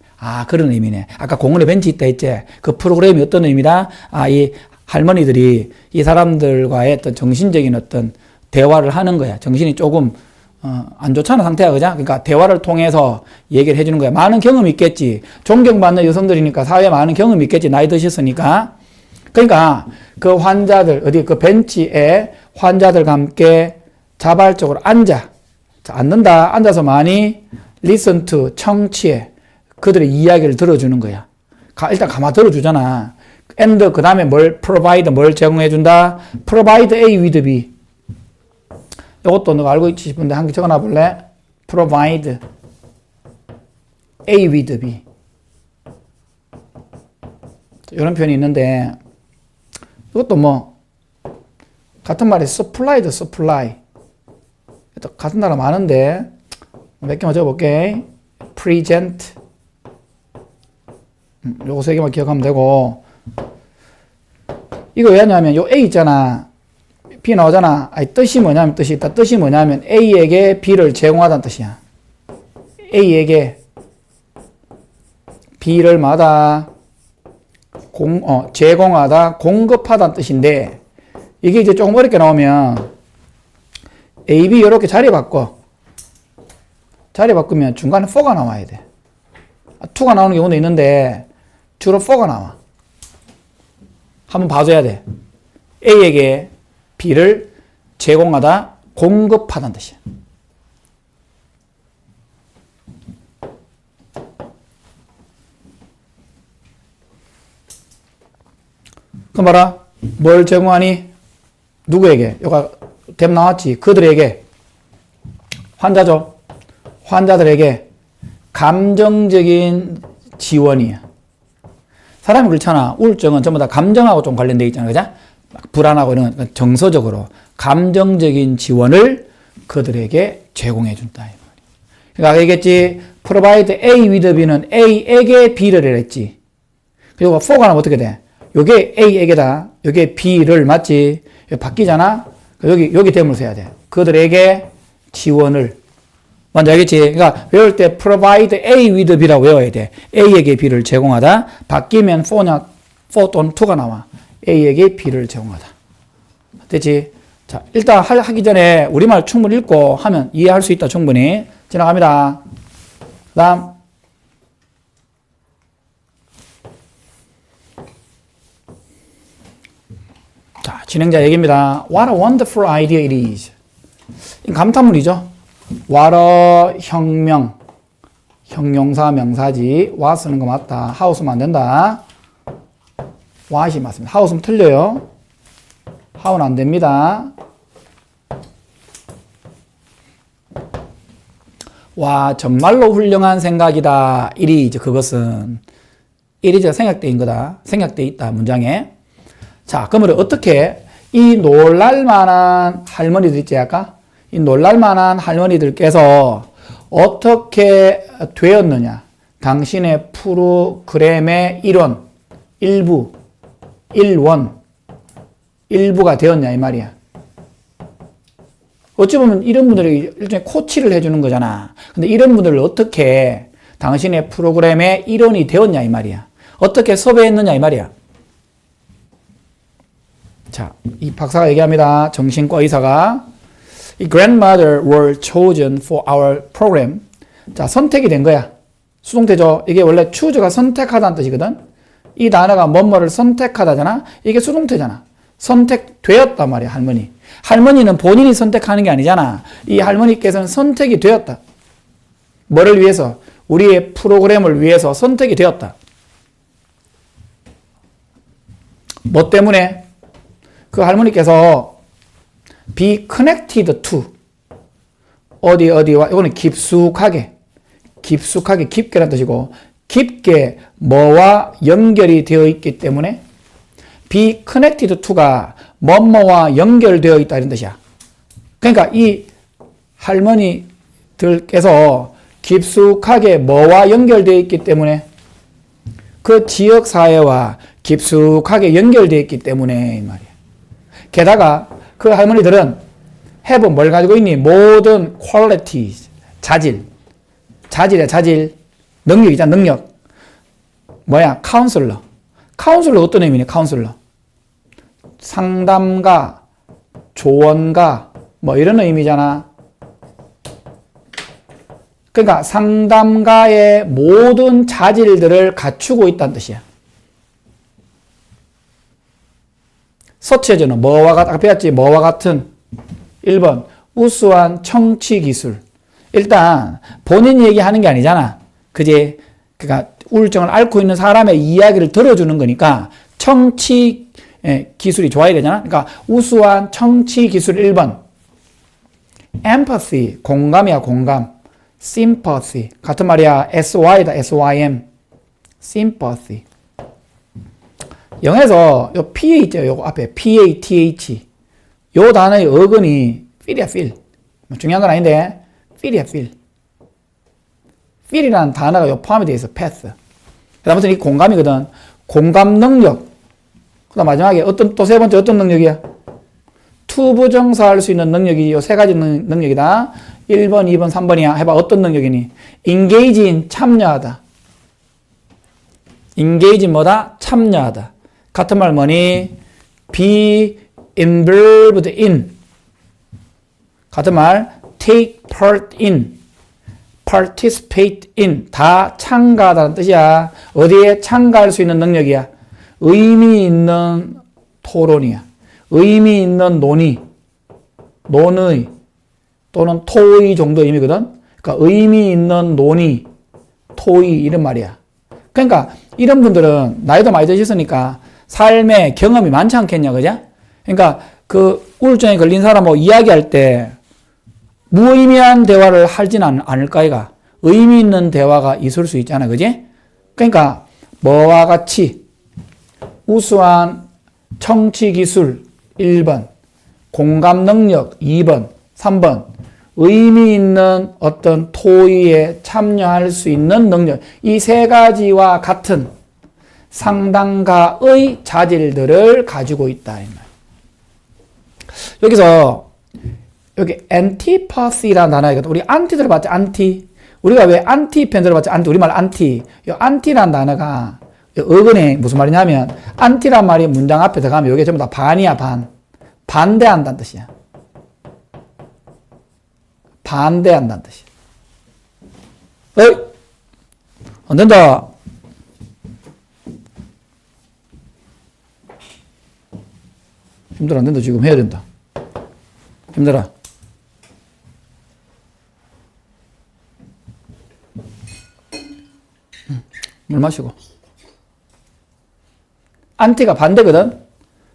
Speaker 1: 그런 의미네. 아까 공원에 벤치 있다 했지. 그 프로그램이 어떤 의미다? 이 할머니들이 이 사람들과의 어떤 정신적인 어떤 대화를 하는 거야. 정신이 조금 안 좋잖아, 상태가. 그죠? 그러니까 대화를 통해서 얘기를 해주는 거야. 많은 경험이 있겠지. 존경받는 여성들이니까 사회에 많은 경험이 있겠지. 나이 드셨으니까. 그러니까 그 환자들, 그 벤치에 환자들과 함께 자발적으로 앉아. 자, 앉는다. 앉아서 많이 listen to, 청취해. 그들의 이야기를 들어주는 거야. 일단 가만 들어주잖아. and 그 다음에 뭘 provide, 뭘 제공해준다. provide A with B. 이것도 너가 알고 있지 싶은데 한 개 적어놔 볼래? provide A with B. 이런 표현이 있는데 이것도 뭐 같은 말이 supply도 supply. 같은 단어 많은데 몇 개만 적어볼게. present. 요거 세 개만 기억하면 되고. 이거 왜 하냐면 요 A 있잖아. B 나오잖아. 뜻이 뭐냐면 뜻이 있다. 뜻이 뭐냐면 A에게 B를 제공하다는 뜻이야. A에게 B를 마다 제공하다, 공급하다는 뜻인데 이게 이제 조금 어렵게 나오면 A, B 이렇게 자리 바꿔. 자리 바꾸면 중간에 4가 나와야 돼. 2가 나오는 경우도 있는데 주로 4가 나와. 한번 봐줘야 돼. A에게 B를 제공하다, 공급하다는 뜻이야. 그럼 봐라. 뭘 제공하니? 누구에게? 여기가 답 나왔지. 그들에게. 환자죠. 환자들에게 감정적인 지원이야. 사람이 그렇잖아. 우울증은 전부 다 감정하고 좀 관련되어 있잖아. 그죠? 막 불안하고 이런 건 정서적으로 감정적인 지원을 그들에게 제공해 준다. 그러니까 아까 얘기했지. provide A with B는 A에게 B를 했지. 그리고 4가 나면 어떻게 돼? 요게 A에게다. 요게 B를 맞지? 바뀌잖아? 여기 대문을 써야 돼. 그들에게 지원을. 먼저 알겠지? 그러니까 외울 때 provide A with B라고 외워야 돼. A에게 B를 제공하다. 바뀌면 4냐, 4 또는 2가 나와. A에게 B를 제공하다. 됐지? 자, 일단 하기 전에 우리말 충분히 읽고 하면 이해할 수 있다. 충분히. 지나갑니다. 그 다음. 자, 진행자 얘기입니다. What a wonderful idea it is. 감탄문이죠. What a 혁명. 형용사 명사지. what 쓰는 거 맞다. how 쓰면 안 된다. what이 맞습니다. how 쓰면 틀려요. how는 안 됩니다. 와, 정말로 훌륭한 생각이다. it is. 그것은 it is 생략된 거다. 생략돼 있다. 문장에. 자, 그러면 어떻게 이 놀랄만한 할머니들 있지 아까? 이 놀랄만한 할머니들께서 어떻게 되었느냐? 당신의 프로그램의 일부가 되었냐 이 말이야. 어찌 보면 이런 분들이 일종의 코치를 해주는 거잖아. 근데 이런 분들을 어떻게 당신의 프로그램의 일원이 되었냐 이 말이야. 어떻게 섭외했느냐 이 말이야. 자, 이 박사가 얘기합니다. 정신과 의사가 이 grandmother were chosen for our program. 자, 선택이 된 거야. 수동태죠. 이게 원래 choose가 선택하다는 뜻이거든. 이 단어가 뭐뭐를 선택하다잖아. 이게 수동태잖아. 선택되었단 말이야, 할머니. 할머니는 본인이 선택하는 게 아니잖아. 이 할머니께서는 선택이 되었다. 뭐를 위해서? 우리의 프로그램을 위해서 선택이 되었다. 뭐 때문에? 그 할머니께서 be connected to 어디와 이거는 깊숙하게 깊게라는 뜻이고 깊게 뭐와 연결이 되어 있기 때문에 be connected to가 뭐뭐와 연결되어 있다 이런 뜻이야. 그러니까 이 할머니들께서 깊숙하게 뭐와 연결되어 있기 때문에 그 지역 사회와 깊숙하게 연결되어 있기 때문에 이 말이야. 게다가 그 할머니들은 have 뭘 가지고 있니? 모든 qualities, 자질이야, 자질. 능력이잖아, 능력. 뭐야? 카운슬러. 카운슬러 어떤 의미니? 카운슬러. 상담가, 조언가, 뭐 이런 의미잖아. 그러니까 상담가의 모든 자질들을 갖추고 있다는 뜻이야. 서치해주는 뭐와 같은, 앞에 했지, 뭐와 같은 1번 우수한 청취 기술. 일단 본인 얘기하는 게 아니잖아. 그지? 그러니까 우울증을 앓고 있는 사람의 이야기를 들어주는 거니까 청취 기술이 좋아야 되잖아. 그러니까 우수한 청취 기술 1번. empathy, 공감이야, 공감. sympathy, 같은 말이야. sy다, sym. sympathy. 영어에서 요 ph, 요거 앞에 path. 요 단어의 어근이 feel이야, feel. 중요한 건 아닌데, feel이야, feel. feel이라는 단어가 요 포함이 되어 있어, path. 아무튼 이 공감이거든. 공감 능력. 그 다음 마지막에 또 세 번째 어떤 능력이야? 투부정사할 수 있는 능력이 요 세 가지 능력이다. 1번, 2번, 3번이야. 해봐. 어떤 능력이니? engage in, 참여하다. engage in 뭐다? 참여하다. 같은 말 뭐니? be involved in. 같은 말 take part in. participate in. 다 참가하다는 뜻이야. 어디에 참가할 수 있는 능력이야? 의미 있는 토론이야. 의미 있는 논의. 논의. 또는 토의 정도 의미거든. 그러니까 의미 있는 논의, 토의 이런 말이야. 그러니까 이런 분들은 나이도 많이 드셨으니까 삶에 경험이 많지 않겠냐, 그죠? 그러니까 그 우울증에 걸린 사람하고 이야기할 때 무의미한 대화를 하지는 않을까, 이가. 의미 있는 대화가 있을 수 있잖아, 그지? 그러니까 뭐와 같이 우수한 청취 기술 1번, 공감 능력 2번, 3번, 의미 있는 어떤 토의에 참여할 수 있는 능력. 이 세 가지와 같은 상당가의 자질들을 가지고 있다. 이 말. 여기서 여기 antipathy라는 단어가 있거든. 우리 안티 들어봤죠? 안티. 우리가 왜 안티 편 들어봤죠? 안티. 우리말 안티. 이 안티라는 단어가 어근에 무슨 말이냐면 안티란 말이 문장 앞에 들어가면 이게 전부 다 반이야, 반. 반대한다는 뜻이야. 반대한다는 뜻이야. 에이! 안 된다. 힘들어, 안 된다. 지금 해야 된다. 힘들어. 물 마시고. 안티가 반대거든?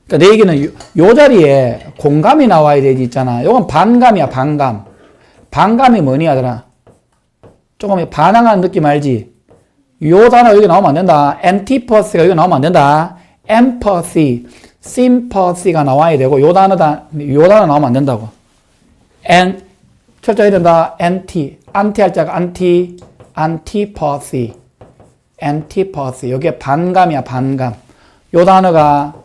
Speaker 1: 그러니까 내 얘기는 요 자리에 공감이 나와야 되지 있잖아. 요건 반감이야, 반감. 반감이 뭐니 하더라? 조금 반항하는 느낌 알지? 요 단어 여기 나오면 안 된다. antipathy가 여기 나오면 안 된다. empathy, sympathy가 나와야 되고 요 단어 나오면 안 된다고. 철저히 된다. anti 할자가 antipathy. 여기에 반감이야, 반감. 요 단어가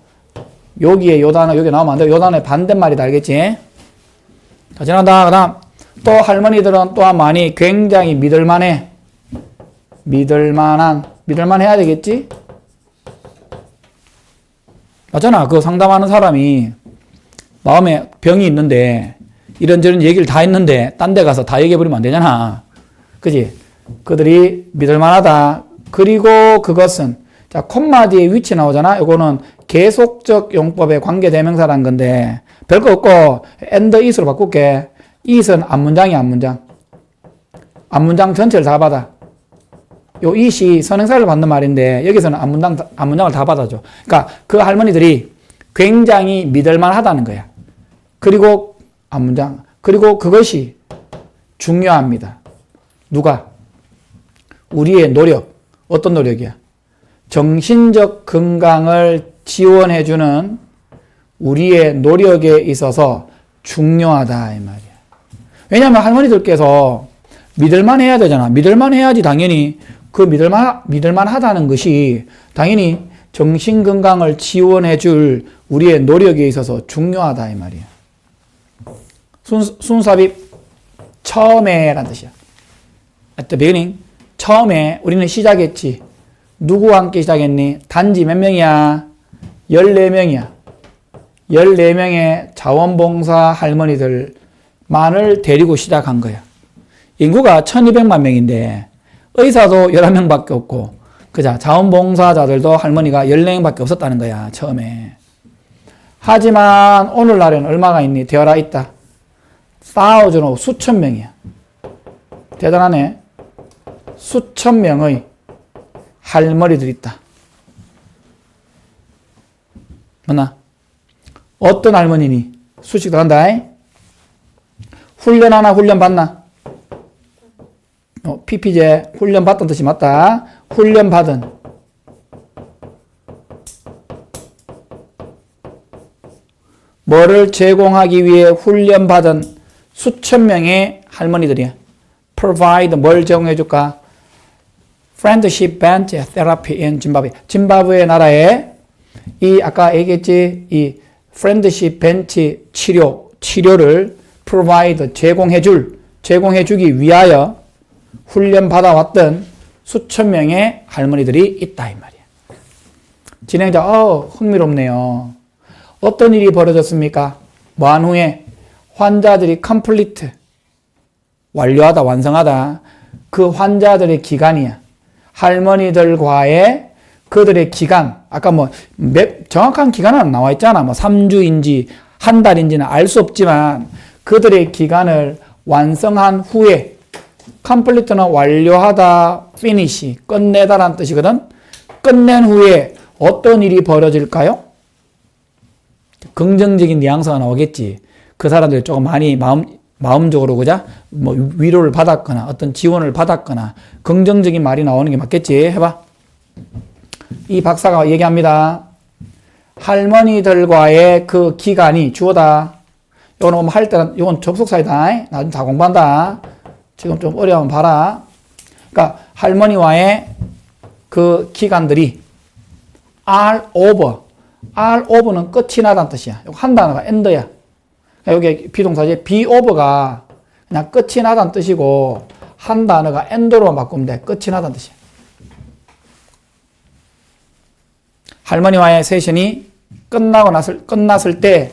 Speaker 1: 여기에 요 단어 여기 나오면 안 돼. 요 단어의 반대말이다, 알겠지? 자, 지나간다. 그 다음 또 할머니들은 또한 많이 굉장히 믿을만해. 믿을만해야 되겠지? 맞잖아. 그 상담하는 사람이 마음에 병이 있는데 이런저런 얘기를 다 했는데 딴 데 가서 다 얘기해버리면 안 되잖아. 그지? 그들이 믿을만하다. 그리고 그것은 자, 콤마 뒤에 위치 나오잖아. 이거는 계속적 용법의 관계대명사라는 건데 별거 없고 and is로 바꿀게. it은 앞문장이야, 앞문장. 앞문장 전체를 다 받아. 요 it이 선행사를 받는 말인데 여기서는 앞문장을 다 받아줘. 그러니까 그 할머니들이 굉장히 믿을만하다는 거야. 그리고 앞문장. 그리고 그것이 중요합니다. 누가? 우리의 노력. 어떤 노력이야? 정신적 건강을 지원해주는 우리의 노력에 있어서 중요하다, 이 말이야. 왜냐하면 할머니들께서 믿을만 해야 되잖아. 믿을만 해야지 당연히 그 믿을만하다는 것이 당연히 정신 건강을 지원해 줄 우리의 노력에 있어서 중요하다, 이 말이야. 순삽입 처음에란 뜻이야. At the beginning. 처음에 우리는 시작했지. 누구와 함께 시작했니? 단지 몇 명이야? 14명이야. 14명의 자원봉사 할머니들만을 데리고 시작한 거야. 인구가 1200만 명인데 의사도 11명밖에 없고 그자 자원봉사자들도 할머니가 14명밖에 없었다는 거야, 처음에. 하지만 오늘날에는 얼마가 있니? 되어라 있다. 수천 명이야. 대단하네. 수천 명의 할머니들이 있다. 맞나? 어떤 할머니니? 수식 들어간다. 훈련하나 훈련 받나? PP제 훈련 받던 뜻이 맞다. 훈련 받은. 뭐를 제공하기 위해 훈련 받은 수천 명의 할머니들이야. provide 뭘 제공해 줄까? friendship bench therapy in 짐바브웨. 짐바브웨 나라에 이 아까 얘기했지 이 friendship bench 치료를 provide 제공해 주기 위하여 훈련 받아왔던 수천 명의 할머니들이 있다 이 말이야. 진행자 흥미롭네요. 어떤 일이 벌어졌습니까? 뭐한 후에 환자들이 complete 완료하다 완성하다. 그 환자들의 기간이야. 할머니들과의 그들의 기간, 아까 정확한 기간은 안 나와 있잖아. 3주인지 한 달인지는 알 수 없지만 그들의 기간을 완성한 후에 complete는 완료하다, finish, 끝내다라는 뜻이거든. 끝낸 후에 어떤 일이 벌어질까요? 긍정적인 뉘앙스가 나오겠지. 그 사람들이 조금 많이 마음적으로 그자 위로를 받았거나 어떤 지원을 받았거나 긍정적인 말이 나오는 게 맞겠지. 해봐. 이 박사가 얘기합니다. 할머니들과의 그 기간이 주어다. 이거는 할 때는 이건 접속사이다. 나중에 다 공부한다. 지금 좀 어려우면 봐라. 그러니까 할머니와의 그 기간들이 are over는 끝이 나다는 뜻이야. 여기 한 단어가 end야. 여기 비동사지 be over가 그냥 끝이 나다는 뜻이고 한 단어가 end로 바꾸면 돼. 끝이 나다는 뜻이야. 할머니와의 세션이 끝났을 때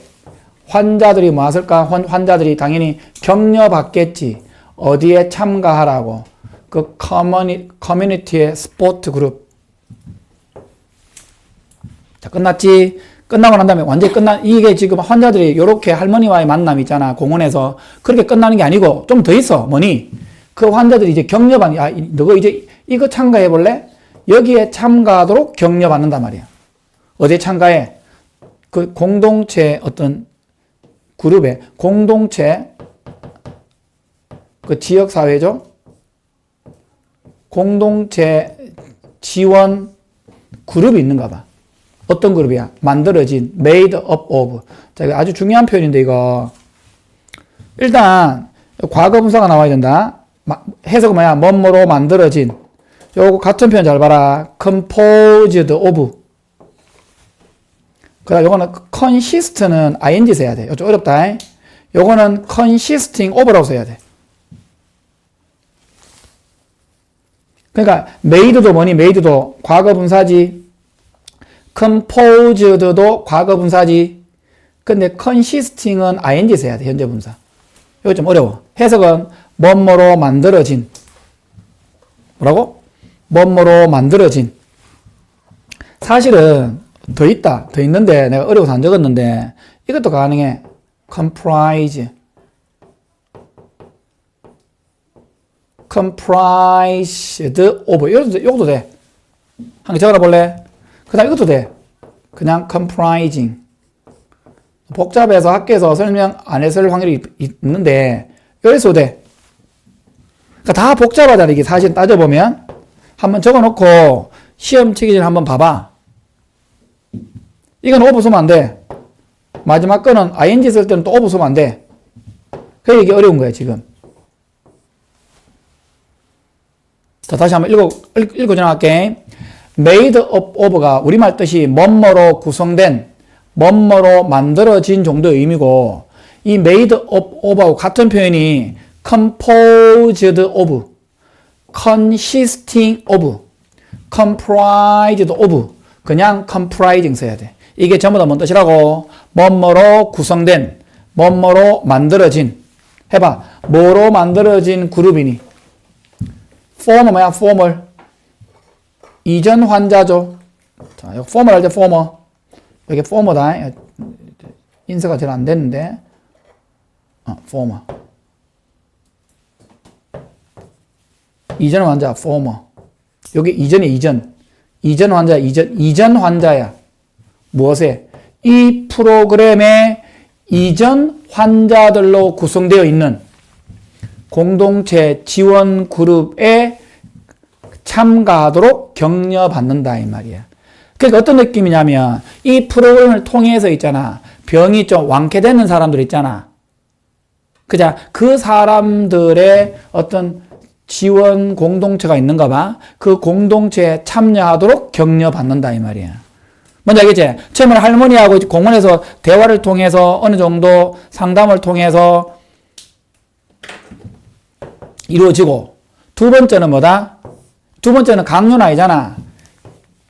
Speaker 1: 환자들이 뭐 했을까? 환자들이 당연히 격려받겠지. 어디에 참가하라고? 그 커뮤니티의 스포트 그룹. 자, 끝났지? 끝나고 난 다음에 완전히 이게 지금 환자들이 이렇게 할머니와의 만남이 있잖아. 공원에서. 그렇게 끝나는 게 아니고 좀 더 있어. 뭐니? 그 환자들이 이제 격려받는, 너가 이제 이거 참가해 볼래? 여기에 참가하도록 격려받는단 말이야. 어디에 참가해? 그 공동체 어떤 그룹에, 공동체, 그 지역사회죠? 공동체 지원 그룹이 있는가 봐. 어떤 그룹이야? 만들어진, made up of. 자, 이거 아주 중요한 표현인데, 이거. 일단, 과거 분사가 나와야 된다. 해석은 뭐야? 뭐뭐로 만들어진. 요거 같은 표현 잘 봐라. composed of. 그 다음 요거는 consist는 ing 써야 돼. 좀 어렵다. 요거는 consisting of라고 써야 돼. 그러니까 made도 뭐니? made도 과거 분사지. composed도 과거 분사지. 근데 consisting은 ing 써야 돼. 현재 분사. 이거 좀 어려워. 해석은 뭐뭐로 만들어진. 뭐라고? 뭐뭐로 만들어진. 사실은 더 있다. 더 있는데 내가 어려워서 안 적었는데 이것도 가능해. comprised of. 이것도 돼. 한 개 적어라 볼래? 그 다음 이것도 돼. 그냥 comprising. 복잡해서 학교에서 설명 안 했을 확률이 있는데 여기서 돼. 그러니까 다 복잡하잖아. 이게 사실 따져보면. 한번 적어놓고 시험 치기 전에 한번 봐봐. 이건 오브 쓰면 안 돼. 마지막 거는 ing 쓸 때는 또 오브 쓰면 안 돼. 그게 이게 어려운 거야, 지금. 자, 다시 한번 읽고 지나갈게. made up of가 우리말 뜻이 뭐뭐로 구성된, 뭐뭐로 만들어진 정도의 의미고, 이 made up of하고 같은 표현이 composed of, consisting of, comprised of, 그냥 comprising 써야 돼. 이게 전부 다 뭔 뜻이라고? 뭐뭐로 구성된, 뭐뭐로 만들어진. 해봐. 뭐로 만들어진 그룹이니? former 뭐야? former. 이전 환자죠. 자, 여기 former 할 때 former. 여기 former다. 인쇄가 잘 안 됐는데. former. 이전 환자 former. 여기 이전이 이전. 이전 환자 이전 환자야. 무엇에? 이 프로그램의 이전 환자들로 구성되어 있는 공동체 지원 그룹에 참가하도록 격려받는다 이 말이야. 그러니까 어떤 느낌이냐면 이 프로그램을 통해서 있잖아. 병이 좀 완쾌되는 사람들 있잖아. 그자 그 사람들의 어떤 지원 공동체가 있는가 봐. 그 공동체에 참여하도록 격려받는다 이 말이야. 뭔지 알겠지? 처음에 할머니하고 공원에서 대화를 통해서 어느 정도 상담을 통해서 이루어지고, 두 번째는 뭐다? 두 번째는 강요는 아니잖아.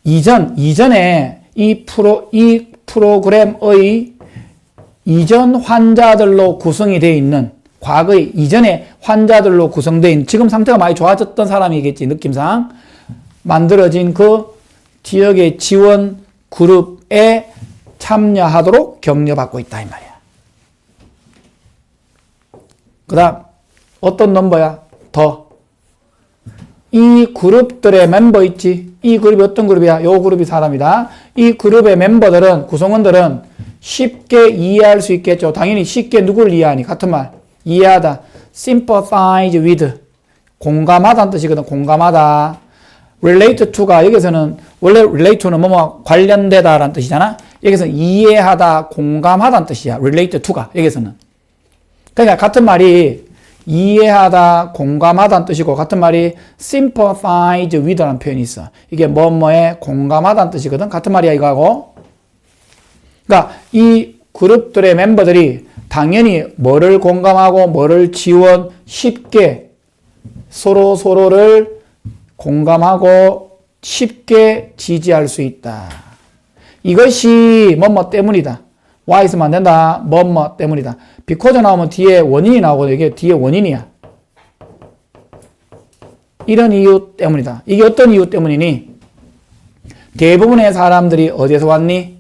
Speaker 1: 이전에 이 프로그램의 이전 환자들로 구성이 되어 있는, 과거의 이전에 환자들로 구성되어 있는, 지금 상태가 많이 좋아졌던 사람이겠지, 느낌상. 만들어진 그 지역의 지원 그룹에 참여하도록 격려받고 있다, 이 말이야. 그 다음, 어떤 넘버야? 더. 이 그룹들의 멤버 있지? 이 그룹이 어떤 그룹이야? 요 그룹이 사람이다. 이 그룹의 멤버들은, 구성원들은 쉽게 이해할 수 있겠죠. 당연히 쉽게 누구를 이해하니? 같은 말. 이해하다. sympathize with. 공감하다는 뜻이거든. 공감하다. relate to가 여기서는 원래 relate to는 뭐뭐 관련되다라는 뜻이잖아. 여기서는 이해하다, 공감하다는 뜻이야. relate to가 여기서는. 그러니까 같은 말이 이해하다, 공감하다는 뜻이고, 같은 말이 sympathize with라는 표현이 있어. 이게 뭐뭐에 공감하다는 뜻이거든. 같은 말이야 이거하고. 그러니까 이 그룹들의 멤버들이 당연히 뭐를 공감하고 뭐를 지원, 쉽게 서로를 공감하고 쉽게 지지할 수 있다. 이것이 뭐뭐 때문이다. 와 있으면 안 된다. 뭐뭐 때문이다. because 나오면 뒤에 원인이 나오거든. 이게 뒤에 원인이야. 이런 이유 때문이다. 이게 어떤 이유 때문이니? 대부분의 사람들이 어디에서 왔니?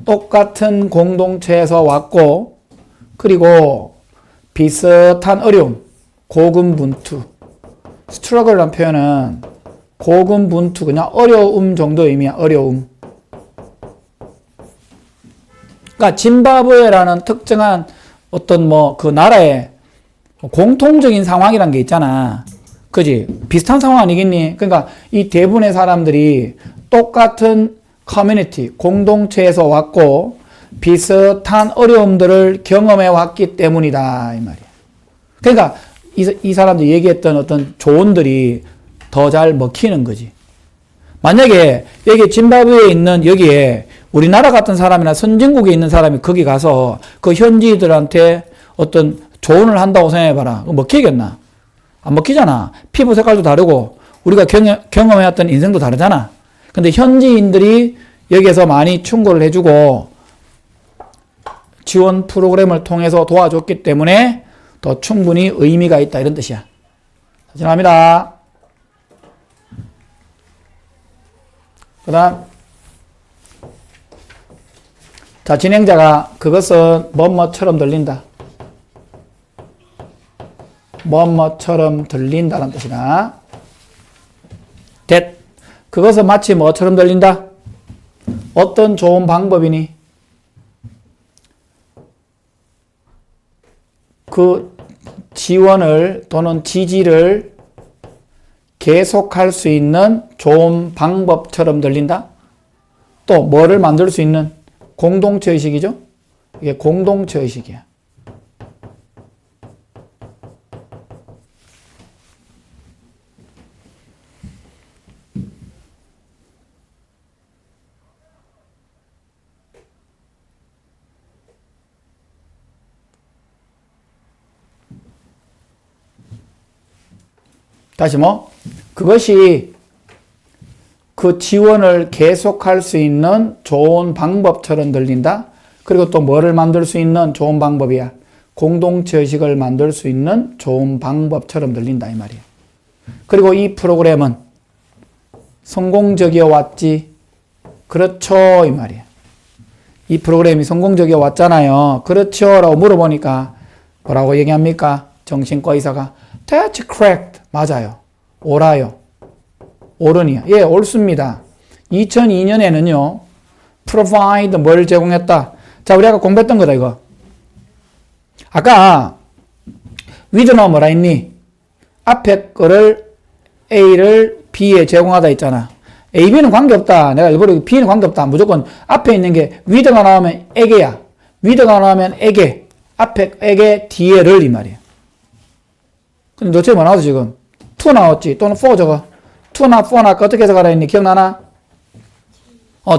Speaker 1: 똑같은 공동체에서 왔고, 그리고 비슷한 어려움, 고군분투. struggle라는 표현은 고군분투, 그냥 어려움 정도 의미야. 어려움. 그러니까 짐바브웨라는 특정한 어떤 뭐 그 나라의 공통적인 상황이란 게 있잖아. 그지? 비슷한 상황 아니겠니? 그러니까 이 대부분의 사람들이 똑같은 커뮤니티, 공동체에서 왔고 비슷한 어려움들을 경험해 왔기 때문이다 이 말이야. 그러니까 이 사람들이 얘기했던 어떤 조언들이 더 잘 먹히는 거지. 만약에 여기 짐바브웨에 있는 여기에 우리나라 같은 사람이나 선진국에 있는 사람이 거기 가서 그 현지들한테 어떤 조언을 한다고 생각해봐라. 먹히겠나? 안 먹히잖아. 피부 색깔도 다르고 우리가 경험해왔던 인생도 다르잖아. 근데 현지인들이 여기에서 많이 충고를 해주고 지원 프로그램을 통해서 도와줬기 때문에 더 충분히 의미가 있다 이런 뜻이야. 죄송합니다. 그 다음 자, 진행자가 그것은 뭐뭐처럼 들린다. 뭐뭐처럼 들린다는 뜻이다. that. 그것은 마치 뭐처럼 들린다? 어떤 좋은 방법이니? 그 지원을 또는 지지를 계속할 수 있는 좋은 방법처럼 들린다? 또 뭐를 만들 수 있는 공동체 의식이죠? 이게 공동체 의식이야. 다시 그것이 그 지원을 계속할 수 있는 좋은 방법처럼 들린다. 그리고 또 뭐를 만들 수 있는 좋은 방법이야. 공동체 의식을 만들 수 있는 좋은 방법처럼 들린다 이 말이야. 그리고 이 프로그램은 성공적이어 왔지. 그렇죠 이 말이야. 이 프로그램이 성공적이어 왔잖아요. 그렇죠 라고 물어보니까 뭐라고 얘기합니까? 정신과 의사가 That's correct. 맞아요. 옳아요. 옳으니요. 예, 옳습니다. 2002년에는요. provide 뭘 제공했다. 자, 우리 아까 공부했던 거다 이거. 아까 with는 뭐라 했니? 앞에 거를 A를 B에 제공하다 했잖아. A, B는 관계없다. 내가 일부러 B는 관계없다. 무조건 앞에 있는 게 with가 나오면 에게야. with가 나오면 에게. 앞에 에게 뒤에를 이 말이야. 근데 너처럼 뭐 나왔어 지금? to 나왔지. 또는 for 저거. to나 for나 아까 어떻게 해석하라 했니? 기억나나?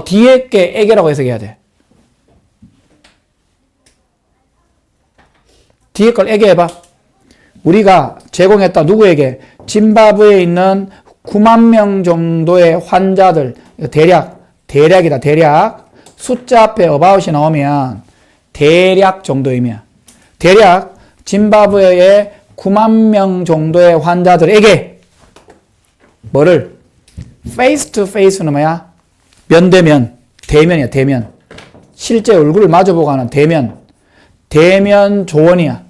Speaker 1: 뒤에 게 에게라고 해석해야 돼. 뒤에 걸 에게 해봐. 우리가 제공했다. 누구에게? 짐바브웨에 있는 9만 명 정도의 환자들. 대략이다. 대략. 숫자 앞에 about이 나오면 대략 정도 의미야. 대략 짐바브웨의 9만 명 정도의 환자들에게 뭐를? face to face는 뭐야? 면대면. 대면이야. 대면. 실제 얼굴을 마주보고 하는 대면. 대면 조언이야.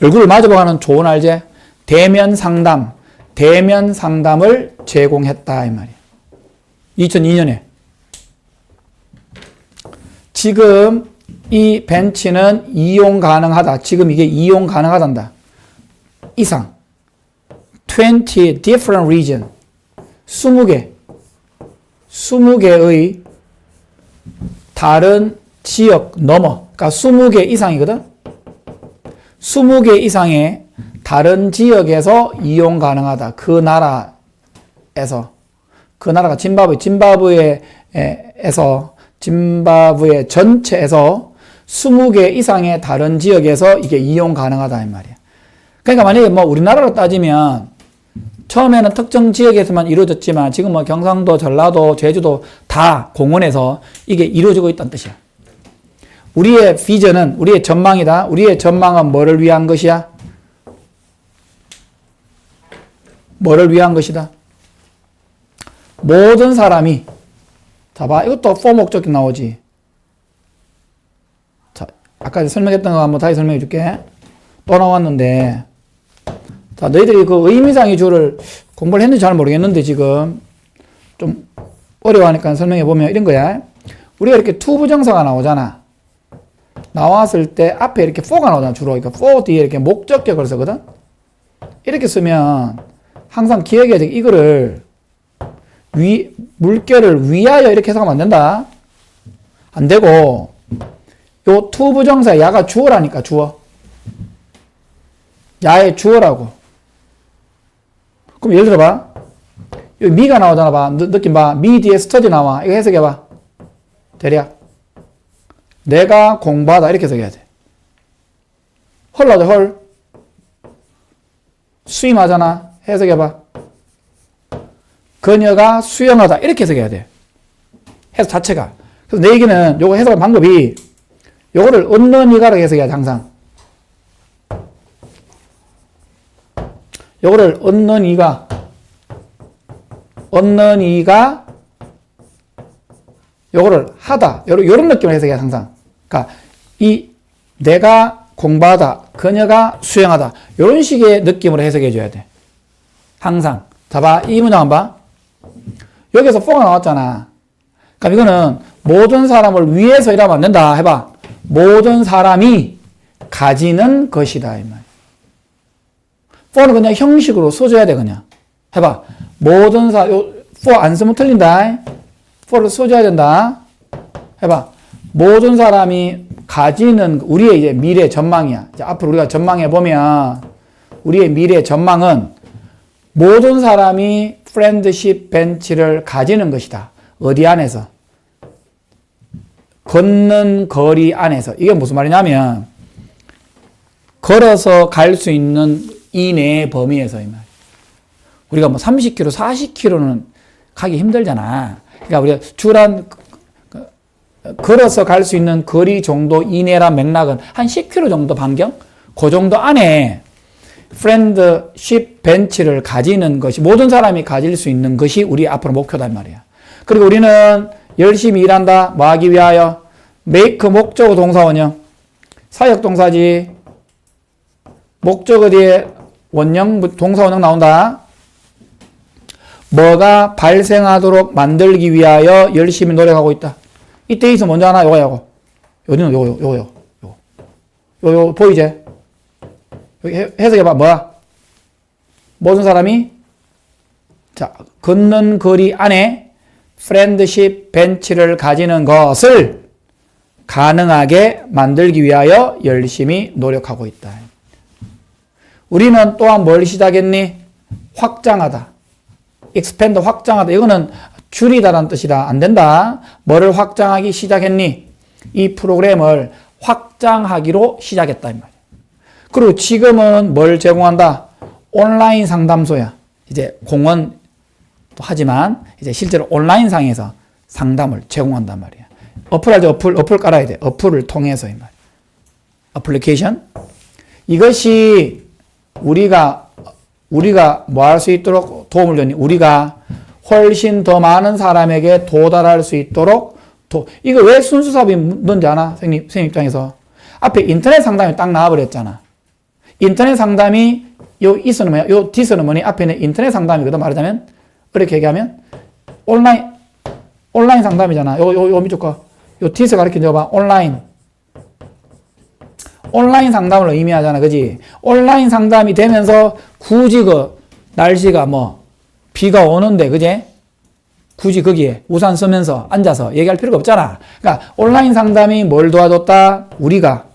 Speaker 1: 얼굴을 마주보고 하는 조언 알지? 대면 상담. 대면 상담을 제공했다 이 말이야. 2002년에. 지금 이 벤치는 이용 가능하다. 지금 이게 이용 가능하단다. 이상. 20 different region. 20개의 다른 지역 넘어. 그러니까 20개 이상이거든. 20개 이상의 다른 지역에서 이용 가능하다. 그 나라에서. 그 나라가 짐바브웨에서 짐바브웨 전체에서 20개 이상의 다른 지역에서 이게 이용 가능하다 이 말이야. 그러니까 만약에 뭐 우리나라로 따지면 처음에는 특정 지역에서만 이루어졌지만 지금 뭐 경상도, 전라도, 제주도 다 공원에서 이게 이루어지고 있다는 뜻이야. 우리의 비전은 우리의 전망이다. 우리의 전망은 뭐를 위한 것이야? 뭐를 위한 것이다? 모든 사람이 자 봐. 이것도 for 목적이 나오지. 자, 아까 설명했던 거 한번 다시 설명해 줄게. 또 나왔는데 자, 너희들이 그 의미상의 주를 공부를 했는지 잘 모르겠는데 지금 좀 어려워하니까 설명해 보면 이런 거야. 우리가 이렇게 to 부정사가 나오잖아. 나왔을 때 앞에 이렇게 for가 나오잖아 주로. 그러니까 for 뒤에 이렇게 목적격을 쓰거든. 이렇게 쓰면 항상 기억해야 돼. 이거를 물결을 위하여 이렇게 해석하면 안 된다. 안 되고 요 to 부정사 야가 주어라니까 주어. 야의 주어라고. 그럼 예를 들어봐. 여기 미가 나오잖아. 봐. 느낌 봐. 미 뒤에 study 나와. 이거 해석해봐. 대략. 내가 공부하다. 이렇게 해석해야 돼. 헐 나오죠. 헐. 수임하잖아. 해석해봐. 그녀가 수영하다. 이렇게 해석해야 돼. 해석 자체가. 그래서 내 얘기는 요거 해석한 방법이 요거를 얻는 이가라고 해석해야 돼. 항상. 요거를 얻는 이가 요거를 하다. 요런 느낌을 해석해야 돼. 항상. 그러니까 내가 공부하다. 그녀가 수영하다. 요런 식의 느낌으로 해석해 줘야 돼. 항상. 자 봐. 이 문장 한번 봐. 여기서 for가 나왔잖아. 그럼 이거는 모든 사람을 위해서 일하면 안 된다. 해봐. 모든 사람이 가지는 것이다. 이 말. for는 그냥 형식으로 써줘야 돼. 그냥. 해봐. 모든 for 안 쓰면 틀린다. for를 써줘야 된다. 해봐. 모든 사람이 가지는 우리의 이제 미래 전망이야. 이제 앞으로 우리가 전망해 보면 우리의 미래 전망은 모든 사람이 프렌드십 벤치를 가지는 것이다. 어디 안에서? 걷는 거리 안에서. 이게 무슨 말이냐면 걸어서 갈 수 있는 이내의 범위에서 이 말. 우리가 뭐 30km, 40km는 가기 힘들잖아. 그러니까 우리가 주란 걸어서 갈 수 있는 거리 정도 이내란 맥락은 한 10km 정도 반경? 그 정도 안에 프렌드십 벤치를 가지는 것이 모든 사람이 가질 수 있는 것이 우리 앞으로 목표단 말이야. 그리고 우리는 열심히 일한다. 뭐 하기 위하여? make 목적어 동사원형. 사역동사지. 목적어 뒤에 원형 동사원형 나온다. 뭐가 발생하도록 만들기 위하여 열심히 노력하고 있다. 이때 있어 먼저 하나 요거. 어디는 요거. 요 보이지? 여기 해석해봐. 뭐야? 무슨 사람이? 자, 걷는 거리 안에 프렌드십 벤치를 가지는 것을 가능하게 만들기 위하여 열심히 노력하고 있다. 우리는 또한 뭘 시작했니? 확장하다. expand 확장하다. 이거는 줄이다라는 뜻이다. 안 된다. 뭐를 확장하기 시작했니? 이 프로그램을 확장하기로 시작했다. 이 말이야. 그리고 지금은 뭘 제공한다? 온라인 상담소야. 이제 공원도 하지만 이제 실제로 온라인상에서 상담을 제공한단 말이야. 어플 깔아야 돼. 어플을 통해서 이 말이야. 어플리케이션. 이것이 우리가 뭐 할 수 있도록 도움을 줬니? 우리가 훨씬 더 많은 사람에게 도달할 수 있도록 이거 왜 순수 사업이 뭔지 아나? 선생님 입장에서. 앞에 인터넷 상담이 딱 나와버렸잖아. 인터넷 상담이 요 이서는 뭐야? 요 디서는 뭐니? 앞에는 인터넷 상담이거든. 말하자면 이렇게 얘기하면 온라인 상담이잖아. 요 밑쪽 거. 요 디서 가르쳐 줘봐. 온라인 상담을 의미하잖아. 그지? 온라인 상담이 되면서 굳이 날씨가 비가 오는데, 그지? 굳이 거기에 우산 쓰면서 앉아서 얘기할 필요가 없잖아. 그러니까 온라인 상담이 뭘 도와줬다? 우리가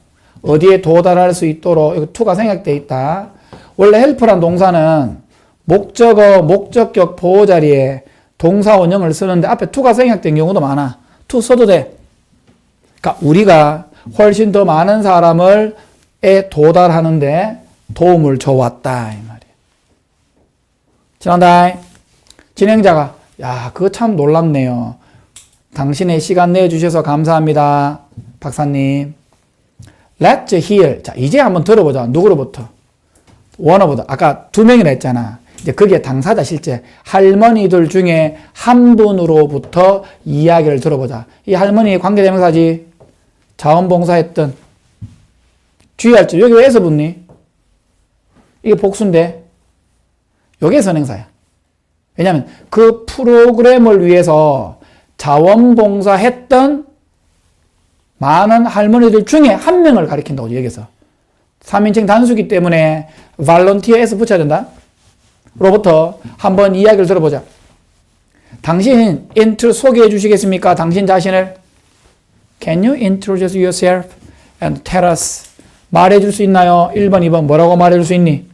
Speaker 1: 어디에 도달할 수 있도록 이거 to가 생략되어 있다. 원래 help란 동사는 목적어, 목적격 보호 자리에 동사 원형을 쓰는데 앞에 to가 생략된 경우도 많아. to 써도 돼. 그러니까 우리가 훨씬 더 많은 사람을 도달하는데 도움을 줘왔다. 이 말이야. 지난달 진행자가 그거 참 놀랍네요. 당신의 시간 내주셔서 감사합니다. 박사님. Let's hear. 자, 이제 한번 들어보자. 누구로부터? 원어보다. 아까 2명이라 했잖아. 이제 거기에 당사자 실제 할머니들 중에 한 분으로부터 이야기를 들어보자. 이 할머니 관계대명사지. 자원봉사했던. 주의할 점. 여기 왜서 붙니? 이게 복수인데. 여기에 선행사야. 왜냐하면 그 프로그램을 위해서 자원봉사했던 많은 할머니들 중에 한 명을 가리킨다고 여기서. 3인칭 단수기 때문에 volunteer에서 붙여야 된다. 로부터 한번 이야기를 들어보자. 당신 소개해 주시겠습니까? 당신 자신을. Can you introduce yourself and tell us? 말해 줄 수 있나요? 1번, 2번 뭐라고 말해 줄 수 있니?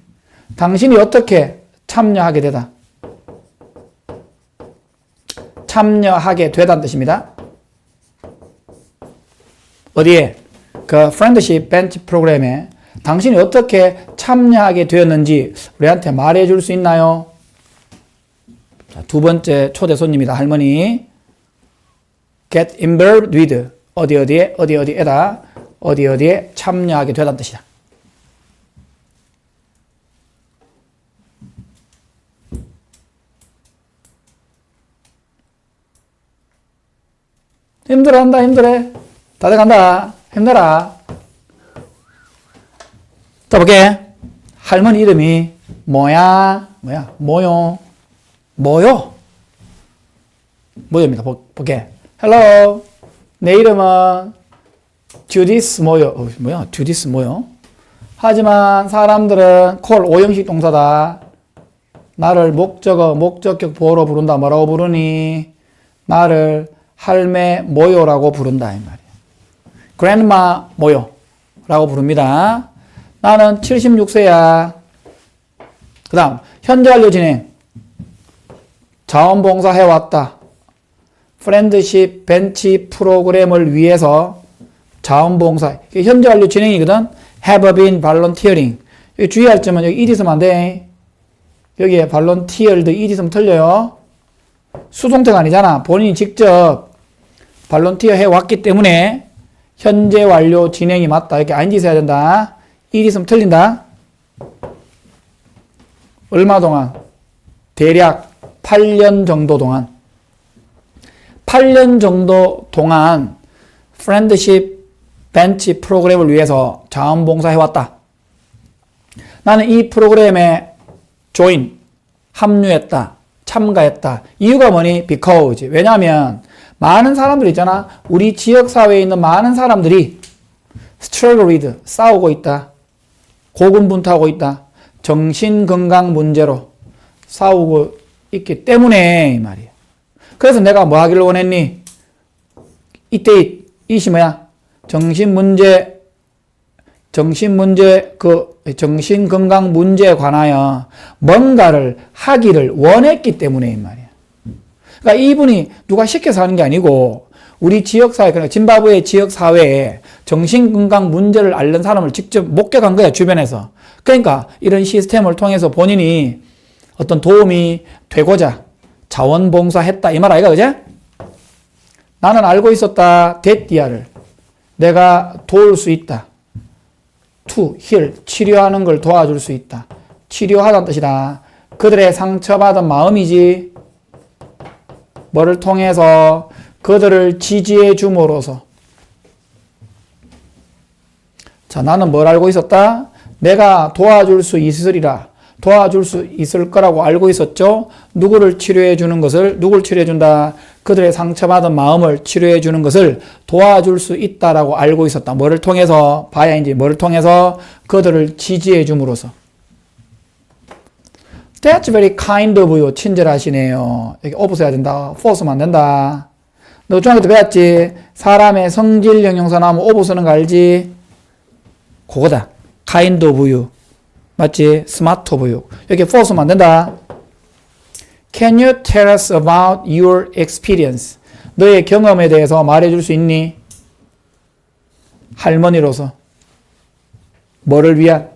Speaker 1: 당신이 어떻게 참여하게 되다. 참여하게 되다는 뜻입니다. 어디에? 그 프렌드십 벤치 프로그램에 당신이 어떻게 참여하게 되었는지 우리한테 말해 줄 수 있나요? 자, 두 번째 초대 손님이다. 할머니. Get involved with. 어디에다. 어디에 참여하게 되다는 뜻이다. 힘들어한다. 다들 간다. 힘내라. 자, 볼게. 할머니 이름이 뭐야? 뭐요입니다. 볼게. Hello. 내 이름은 주디스 뭐요? 주디스 뭐요? 하지만 사람들은 콜 오형식 동사다. 나를 목적어, 목적격 보호로 부른다. 뭐라고 부르니? 나를 할매 모요라고 부른다. 이 말이야. grandma 모요라고 부릅니다. 나는 76세야. 그 다음, 현재 완료 진행. 자원봉사 해왔다. 프렌드십 벤치 프로그램을 위해서 자원봉사. 현재 완료 진행이거든. have been volunteering. 여기 주의할 점은 여기 ed 쓰면 안 돼. 여기에 volunteered ed 쓰면 틀려요. 수동태가 아니잖아. 본인이 직접 발론티어 해왔기 때문에 현재 완료 진행이 맞다. 이렇게 ing 써야 된다. ed 있으면 틀린다. 얼마 동안? 대략 8년 정도 동안. 8년 정도 동안 프렌드십 벤치 프로그램을 위해서 자원봉사 해왔다. 나는 이 프로그램에 합류했다. 참가했다. 이유가 뭐니? because. 왜냐하면 많은 사람들 있잖아. 우리 지역사회에 있는 많은 사람들이 struggle with, 싸우고 있다. 고군분투하고 있다. 정신건강 문제로 싸우고 있기 때문에 이 말이야. 그래서 내가 뭐 하기를 원했니? 이때 이시 뭐야? 정신건강 문제에 관하여 뭔가를 하기를 원했기 때문에 이 말이야. 그러니까 이분이 누가 시켜서 하는 게 아니고 우리 지역사회, 그러니까 짐바브웨 지역사회에 정신건강 문제를 앓는 사람을 직접 목격한 거야, 주변에서. 그러니까 이런 시스템을 통해서 본인이 어떤 도움이 되고자 자원봉사했다. 이 말 아이가, 그제? 나는 알고 있었다. 데띠아를. 내가 도울 수 있다. to heal. 치료하는 걸 도와줄 수 있다. 치료하다는 뜻이다. 그들의 상처받은 마음이지. 뭐를 통해서 그들을 지지해 줌으로써. 자, 나는 뭘 알고 있었다? 내가 도와줄 수 있으리라. 도와줄 수 있을 거라고 알고 있었죠. 누구를 치료해 주는 것을, 누굴 치료해 준다? 그들의 상처받은 마음을 치료해 주는 것을 도와줄 수 있다라고 알고 있었다. 뭐를 통해서? 봐야인지 뭐를 통해서? 그들을 지지해 줌으로써. That's very kind of you. 친절하시네요. 여기 of 써야 된다. for 쓰면 안 된다. 너 중학교 때 배웠지? 사람의 성질 형용사 나오면 of 쓰는 거 알지? 그거다. kind of you. 맞지? smart of you. 여기 for 쓰면 안 된다. Can you tell us about your experience? 너의 경험에 대해서 말해줄 수 있니? 할머니로서. 뭐를 위한?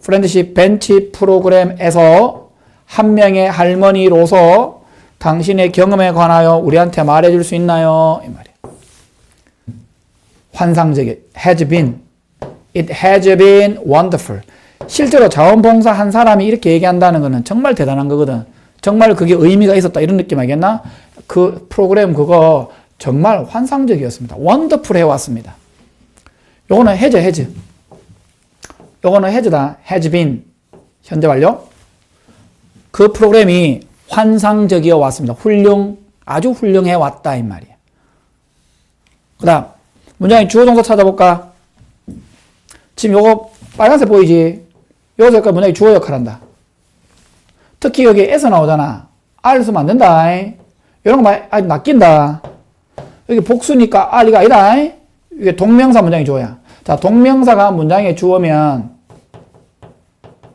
Speaker 1: 프렌드십 벤치 프로그램에서 한 명의 할머니로서 당신의 경험에 관하여 우리한테 말해줄 수 있나요? 이 말이야. 환상적인. has been. It has been wonderful. 실제로 자원봉사 한 사람이 이렇게 얘기한다는 것은 정말 대단한 거거든. 정말 그게 의미가 있었다 이런 느낌 알겠나? 그 프로그램 그거 정말 환상적이었습니다. 원더풀 해왔습니다. 요거는 has. 요거는 has다. has been. 현재 완료. 그 프로그램이 환상적이어 왔습니다. 아주 훌륭해 왔다 이 말이야. 그 다음 문장의 주어 동사 찾아볼까? 지금 요거 빨간색 보이지? 요 색깔 문장이 주어 역할 한다. 특히 여기 에서 나오잖아. R 쓰면 안 된다. 이런 거 많이 낚인다. 여기 복수니까 R이가 아니다. 이게 동명사 문장이 주어야. 자, 동명사가 문장의 주어면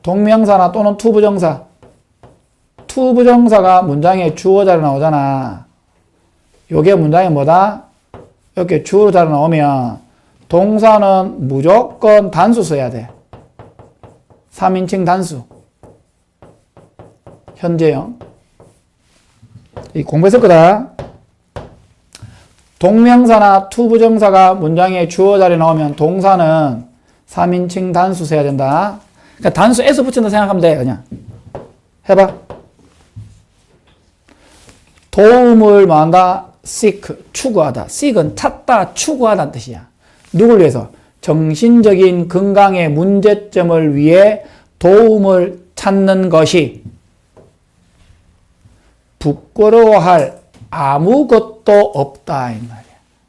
Speaker 1: 동명사나 또는 투부정사. 투부정사가 문장의 주어 자리에 나오잖아. 요게 문장의 뭐다? 이렇게 주어 자리에 나오면 동사는 무조건 단수 써야 돼. 3인칭 단수. 현재형. 이 공부했을 거다. 동명사나 투부정사가 문장의 주어 자리에 나오면 동사는 3인칭 단수 써야 된다. 그러니까 단수 S 붙인다 생각하면 돼. 그냥. 해봐. 도움을 뭐한다? seek, 추구하다. seek은 찾다, 추구하다는 뜻이야. 누굴 위해서? 정신적인 건강의 문제점을 위해 도움을 찾는 것이 부끄러워할 아무것도 없다 이 말이야.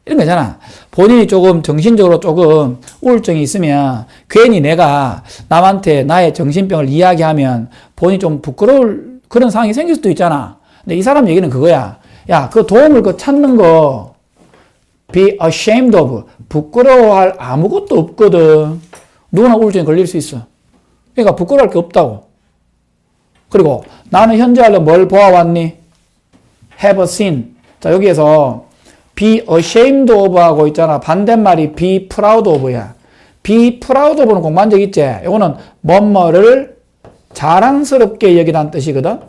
Speaker 1: 이런 거잖아. 본인이 조금 정신적으로 조금 우울증이 있으면 괜히 내가 남한테 나의 정신병을 이야기하면 본인이 좀 부끄러울 그런 상황이 생길 수도 있잖아. 근데 이 사람 얘기는 그거야. 야, 그 도움을 찾는 거 be ashamed of. 부끄러워할 아무것도 없거든. 누구나 우울증에 걸릴 수 있어. 그러니까 부끄러워할 게 없다고. 그리고 나는 현재 알로 뭘 보아왔니? have seen. 자, 여기에서 be ashamed of 하고 있잖아. 반대말이 be proud of야. be proud of는 공부한 적 있지? 이거는 뭐뭐를 자랑스럽게 여기다는 뜻이거든.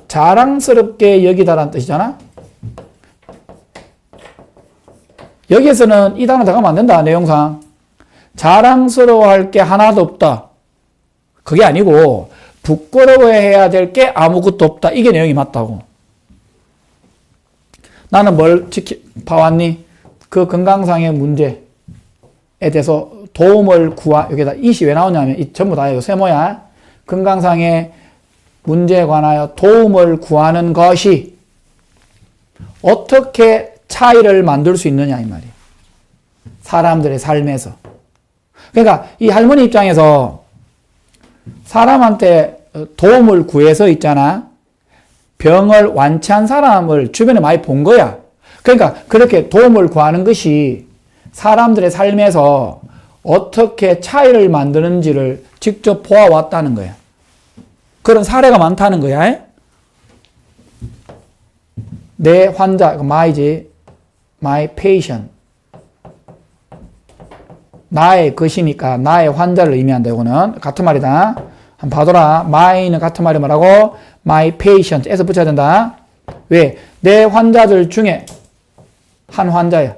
Speaker 1: 자랑스럽게 여기다라는 뜻이잖아. 여기에서는 이 단어 들어가면 안 된다. 내용상. 자랑스러워할 게 하나도 없다. 그게 아니고 부끄러워해야 될 게 아무것도 없다. 이게 내용이 맞다고. 나는 뭘 봐왔니? 그 건강상의 문제에 대해서 도움을 여기다 이시 왜 나오냐면 이 전부 다 이거 세모야. 건강상의 문제에 관하여 도움을 구하는 것이 어떻게 차이를 만들 수 있느냐 이 말이에요. 사람들의 삶에서. 그러니까 이 할머니 입장에서 사람한테 도움을 구해서 있잖아. 병을 완치한 사람을 주변에 많이 본 거야. 그러니까 그렇게 도움을 구하는 것이 사람들의 삶에서 어떻게 차이를 만드는지를 직접 보아왔다는 거야. 그런 사례가 많다는 거야. 내 환자, my지, my patient. 나의 것이니까 나의 환자를 의미한다. 이거는 같은 말이다. 한번 봐둬라. my는 같은 말이 뭐라고? my patient. 에서 붙여야 된다. 왜? 내 환자들 중에 한 환자야.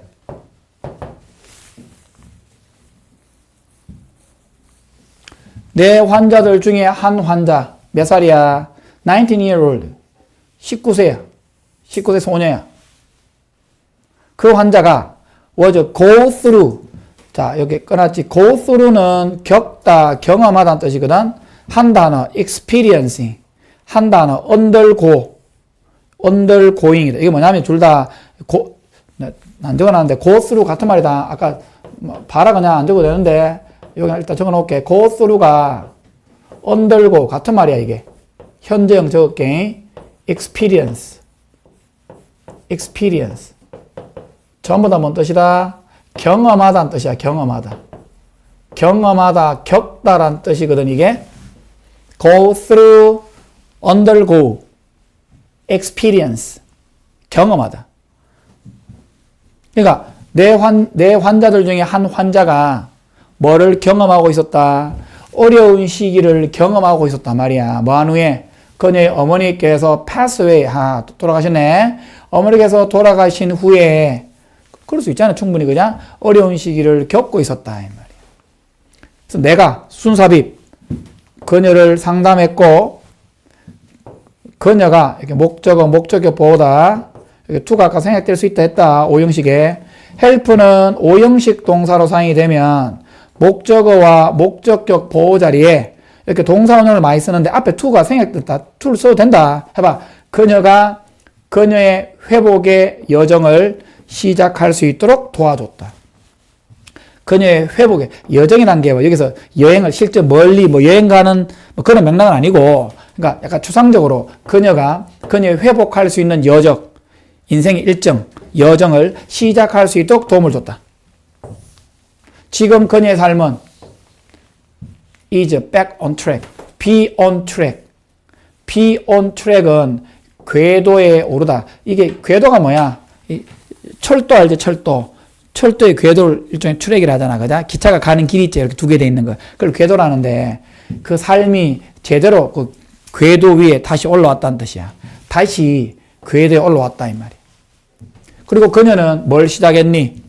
Speaker 1: 내 환자들 중에 한 환자. 몇 살이야? 19year old. 19세야. 19세 소녀야. 그 환자가 was go through. 자, 여기 끊었지. go through는 겪다, 경험하다는 뜻이거든. 한 단어 experiencing. 한 단어 undergo. undergoing이다. 이게 뭐냐면 둘 다 안 적어놨는데 go through 같은 말이다. 아까 봐라 그냥 안 적어도 되는데 여기 일단 적어놓을게. go through가 undergo 같은 말이야 이게. 현재형 적을게. experience. experience. 전부 다 뭔 뜻이다? 경험하다는 뜻이야. 경험하다. 경험하다, 겪다란 뜻이거든 이게. go through, undergo, experience. 경험하다. 그러니까 내 환자들 중에 한 환자가 뭐를 경험하고 있었다? 어려운 시기를 경험하고 있었단 말이야. 뭐한 후에 그녀의 어머니께서 pass away, 돌아가셨네. 어머니께서 돌아가신 후에 그럴 수 있잖아. 충분히 그냥 어려운 시기를 겪고 있었다 이 말이야. 그래서 내가 순삽입 그녀를 상담했고 그녀가 이렇게 목적어 보다 이렇게 to가 아까 생략될 수 있다 했다. 5형식에 help는 5형식 동사로 사용이 되면 목적어와 목적격 보호 자리에 이렇게 동사원형을 많이 쓰는데 앞에 to가 생략됐다. to를 써도 된다. 해봐. 그녀가 그녀의 회복의 여정을 시작할 수 있도록 도와줬다. 그녀의 회복의 여정이라는 게 여기서 여행을 실제 멀리 여행 가는 그런 맥락은 아니고, 그러니까 약간 추상적으로 그녀가 그녀의 회복할 수 있는 여정, 인생의 일정, 여정을 시작할 수 있도록 도움을 줬다. 지금 그녀의 삶은 is back on track, be on track. be on track은 궤도에 오르다. 이게 궤도가 뭐야? 철도 알지? 철도. 철도의 궤도를 일종의 트랙이라 하잖아. 그죠? 기차가 가는 길이 있지. 이렇게 두 개 돼 있는 거. 그걸 궤도라는데 그 삶이 제대로 그 궤도 위에 다시 올라왔다는 뜻이야. 다시 궤도에 올라왔다 이 말이야. 그리고 그녀는 뭘 시작했니?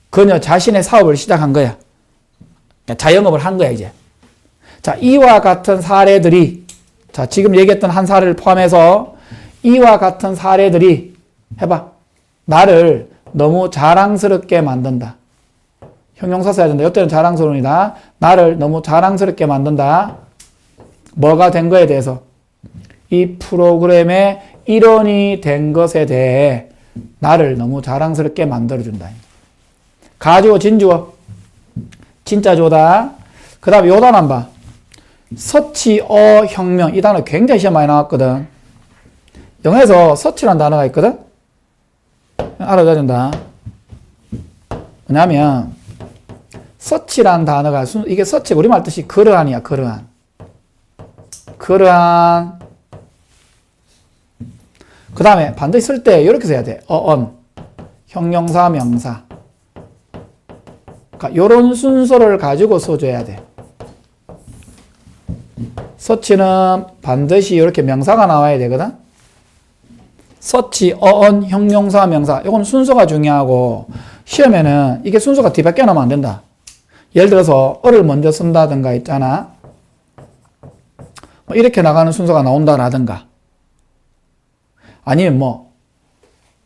Speaker 1: 그녀 자신의 사업을 시작한 거야. 자영업을 한 거야 이제. 자, 이와 같은 사례들이, 자 지금 얘기했던 한 사례를 포함해서 이와 같은 사례들이 해봐. 나를 너무 자랑스럽게 만든다. 형용사 써야 된다. 이때는 자랑스러운이다. 나를 너무 자랑스럽게 만든다. 뭐가 된 거에 대해서? 이 프로그램의 일원이 된 것에 대해 나를 너무 자랑스럽게 만들어준다. 가주어, 진주어. 진짜 조다. 그 다음에 요 단어 봐. 서치어 혁명. 이 단어 굉장히 시험 많이 나왔거든. 영어에서 서치라는 단어가 있거든. 알아둬야 된다. 뭐냐면 서치라는 단어가 이게 서치 우리말 뜻이 그러한이야. 그러한. 그러한. 그 다음에 반드시 쓸 때 이렇게 써야 돼. 어언. 형용사 명사. 그러니까 이런 순서를 가지고 써줘야 돼. 서치는 반드시 이렇게 명사가 나와야 되거든. 서치, 어언, 형용사, 명사. 이거는 순서가 중요하고 시험에는 이게 순서가 뒤바뀌어 나오면 안 된다. 예를 들어서 어를 먼저 쓴다든가 있잖아. 이렇게 나가는 순서가 나온다라든가. 아니면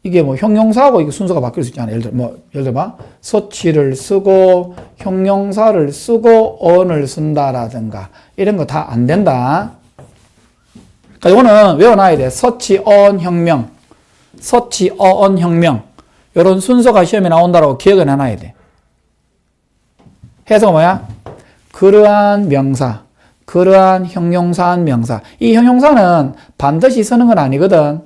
Speaker 1: 이게 형용사하고 이게 순서가 바뀔 수 있잖아. 예를 들어 서치를 쓰고 형용사를 쓰고 어언을 쓴다라든가 이런 거 다 안 된다. 그러니까 이거는 외워놔야 돼. 서치, 어원, 혁명. 서치, 어원, 혁명. 이런 순서가 시험에 나온다고 기억을 해놔야 돼. 해석은 뭐야? 그러한 명사, 그러한 형용사한 명사. 이 형용사는 반드시 쓰는 건 아니거든.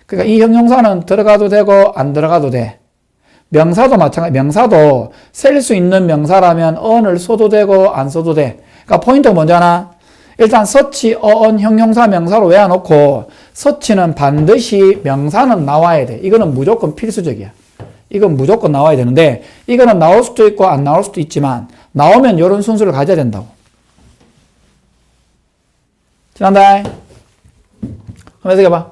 Speaker 1: 그러니까 이 형용사는 들어가도 되고 안 들어가도 돼. 명사도 마찬가지. 명사도 쓸 수 있는 명사라면 on을 써도 되고 안 써도 돼. 그러니까 포인트가 뭔지 아나? 일단 서치, 어원, 형용사, 명사로 외워놓고 서치는 반드시 명사는 나와야 돼. 이거는 무조건 필수적이야. 이건 무조건 나와야 되는데 이거는 나올 수도 있고 안 나올 수도 있지만 나오면 이런 순서를 가져야 된다고. 지난다. 한번 해석해봐.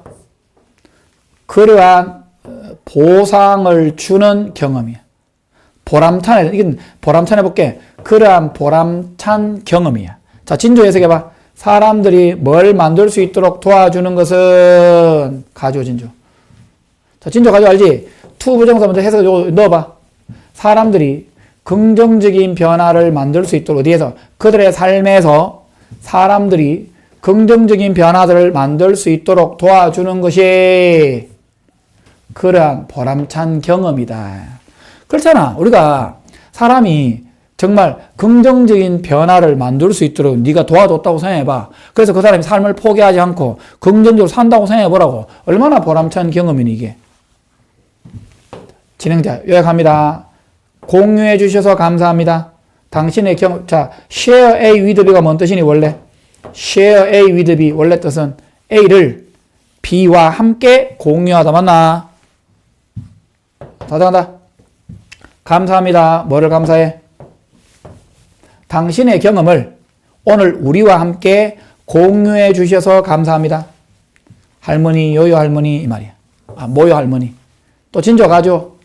Speaker 1: 그러한 보상을 주는 경험이야. 보람찬, 이건 보람찬 해볼게. 그러한 보람찬 경험이야. 자, 진조 해석해봐. 사람들이 뭘 만들 수 있도록 도와주는 것은 가조 진조. 자, 진조 가조 알지? 투 부정사 먼저 해석을 넣어봐. 사람들이 긍정적인 변화를 만들 수 있도록 어디에서? 그들의 삶에서 사람들이 긍정적인 변화들을 만들 수 있도록 도와주는 것이 그러한 보람찬 경험이다. 그렇잖아. 우리가 사람이 정말 긍정적인 변화를 만들 수 있도록 네가 도와줬다고 생각해봐. 그래서 그 사람이 삶을 포기하지 않고 긍정적으로 산다고 생각해보라고. 얼마나 보람찬 경험이니 이게. 진행자 요약합니다. 공유해 주셔서 감사합니다. 당신의 경험. 자, share A with B가 뭔 뜻이니 원래? share A with B 원래 뜻은 A를 B와 함께 공유하다. 맞나? 다 들어간다. 감사합니다. 뭐를 감사해? 당신의 경험을 오늘 우리와 함께 공유해 주셔서 감사합니다. 할머니, 요요 할머니 이 말이야. 아, 모요 할머니. 또 진조 가죠.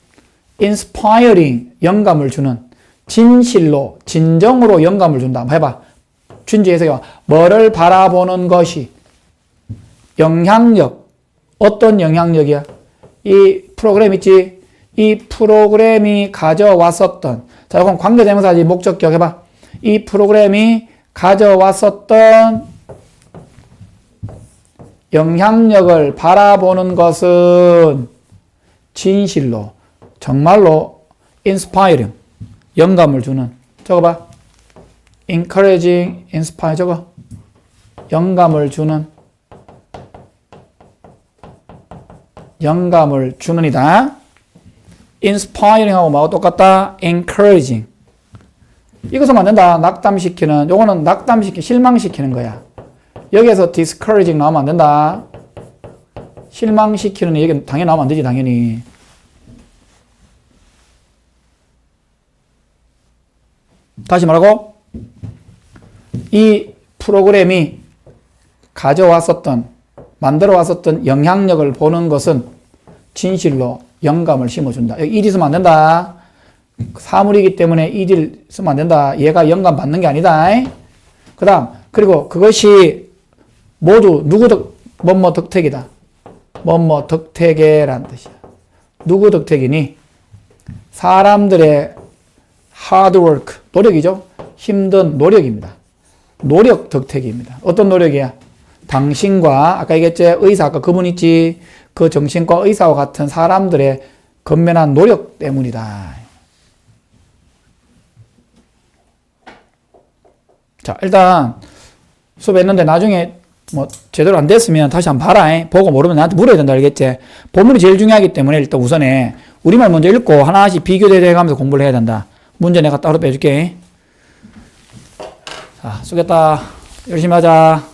Speaker 1: inspiring, 영감을 주는. 진실로, 진정으로 영감을 준다. 한번 해봐. 진조 해석해. 뭐를 바라보는 것이. 영향력. 어떤 영향력이야? 이 프로그램 있지? 이 프로그램이 가져왔었던. 자, 이건 관계대명사지. 목적격 해봐. 이 프로그램이 가져왔었던 영향력을 바라보는 것은 진실로, 정말로 inspiring, 영감을 주는. 적어봐. encouraging, inspire 적어. 영감을 주는. 영감을 주는이다. inspiring하고 뭐하고 똑같다? encouraging. 이것은 안 된다. 낙담시키는. 요거는 실망시키는 거야. 여기에서 discouraging 나오면 안 된다. 실망시키는 얘기 당연히 나오면 안 되지, 당연히. 다시 말하고, 이 프로그램이 만들어 왔었던 영향력을 보는 것은 진실로 영감을 심어준다. 여기 일 있으면 안 된다. 사물이기 때문에 이딜 쓰면 안 된다. 얘가 영감 받는 게 아니다. 그 다음, 그리고 그것이 모두 뭐뭐 덕택이다. 뭐뭐 덕택이란 뜻이야. 누구 덕택이니? 사람들의 hard work, 노력이죠. 힘든 노력입니다. 노력 덕택입니다. 어떤 노력이야? 당신과 아까 얘기했지? 의사, 아까 그분 있지? 그 정신과 의사와 같은 사람들의 건면한 노력 때문이다. 자, 일단 수업했는데 나중에 뭐 제대로 안 됐으면 다시 한번 봐라. 보고 모르면 나한테 물어야 된다. 알겠지? 본문이 제일 중요하기 때문에 일단 우선에 우리말 먼저 읽고 하나씩 비교대대해가면서 공부를 해야 된다. 문제 내가 따로 빼줄게. 자, 수고했다. 열심히 하자.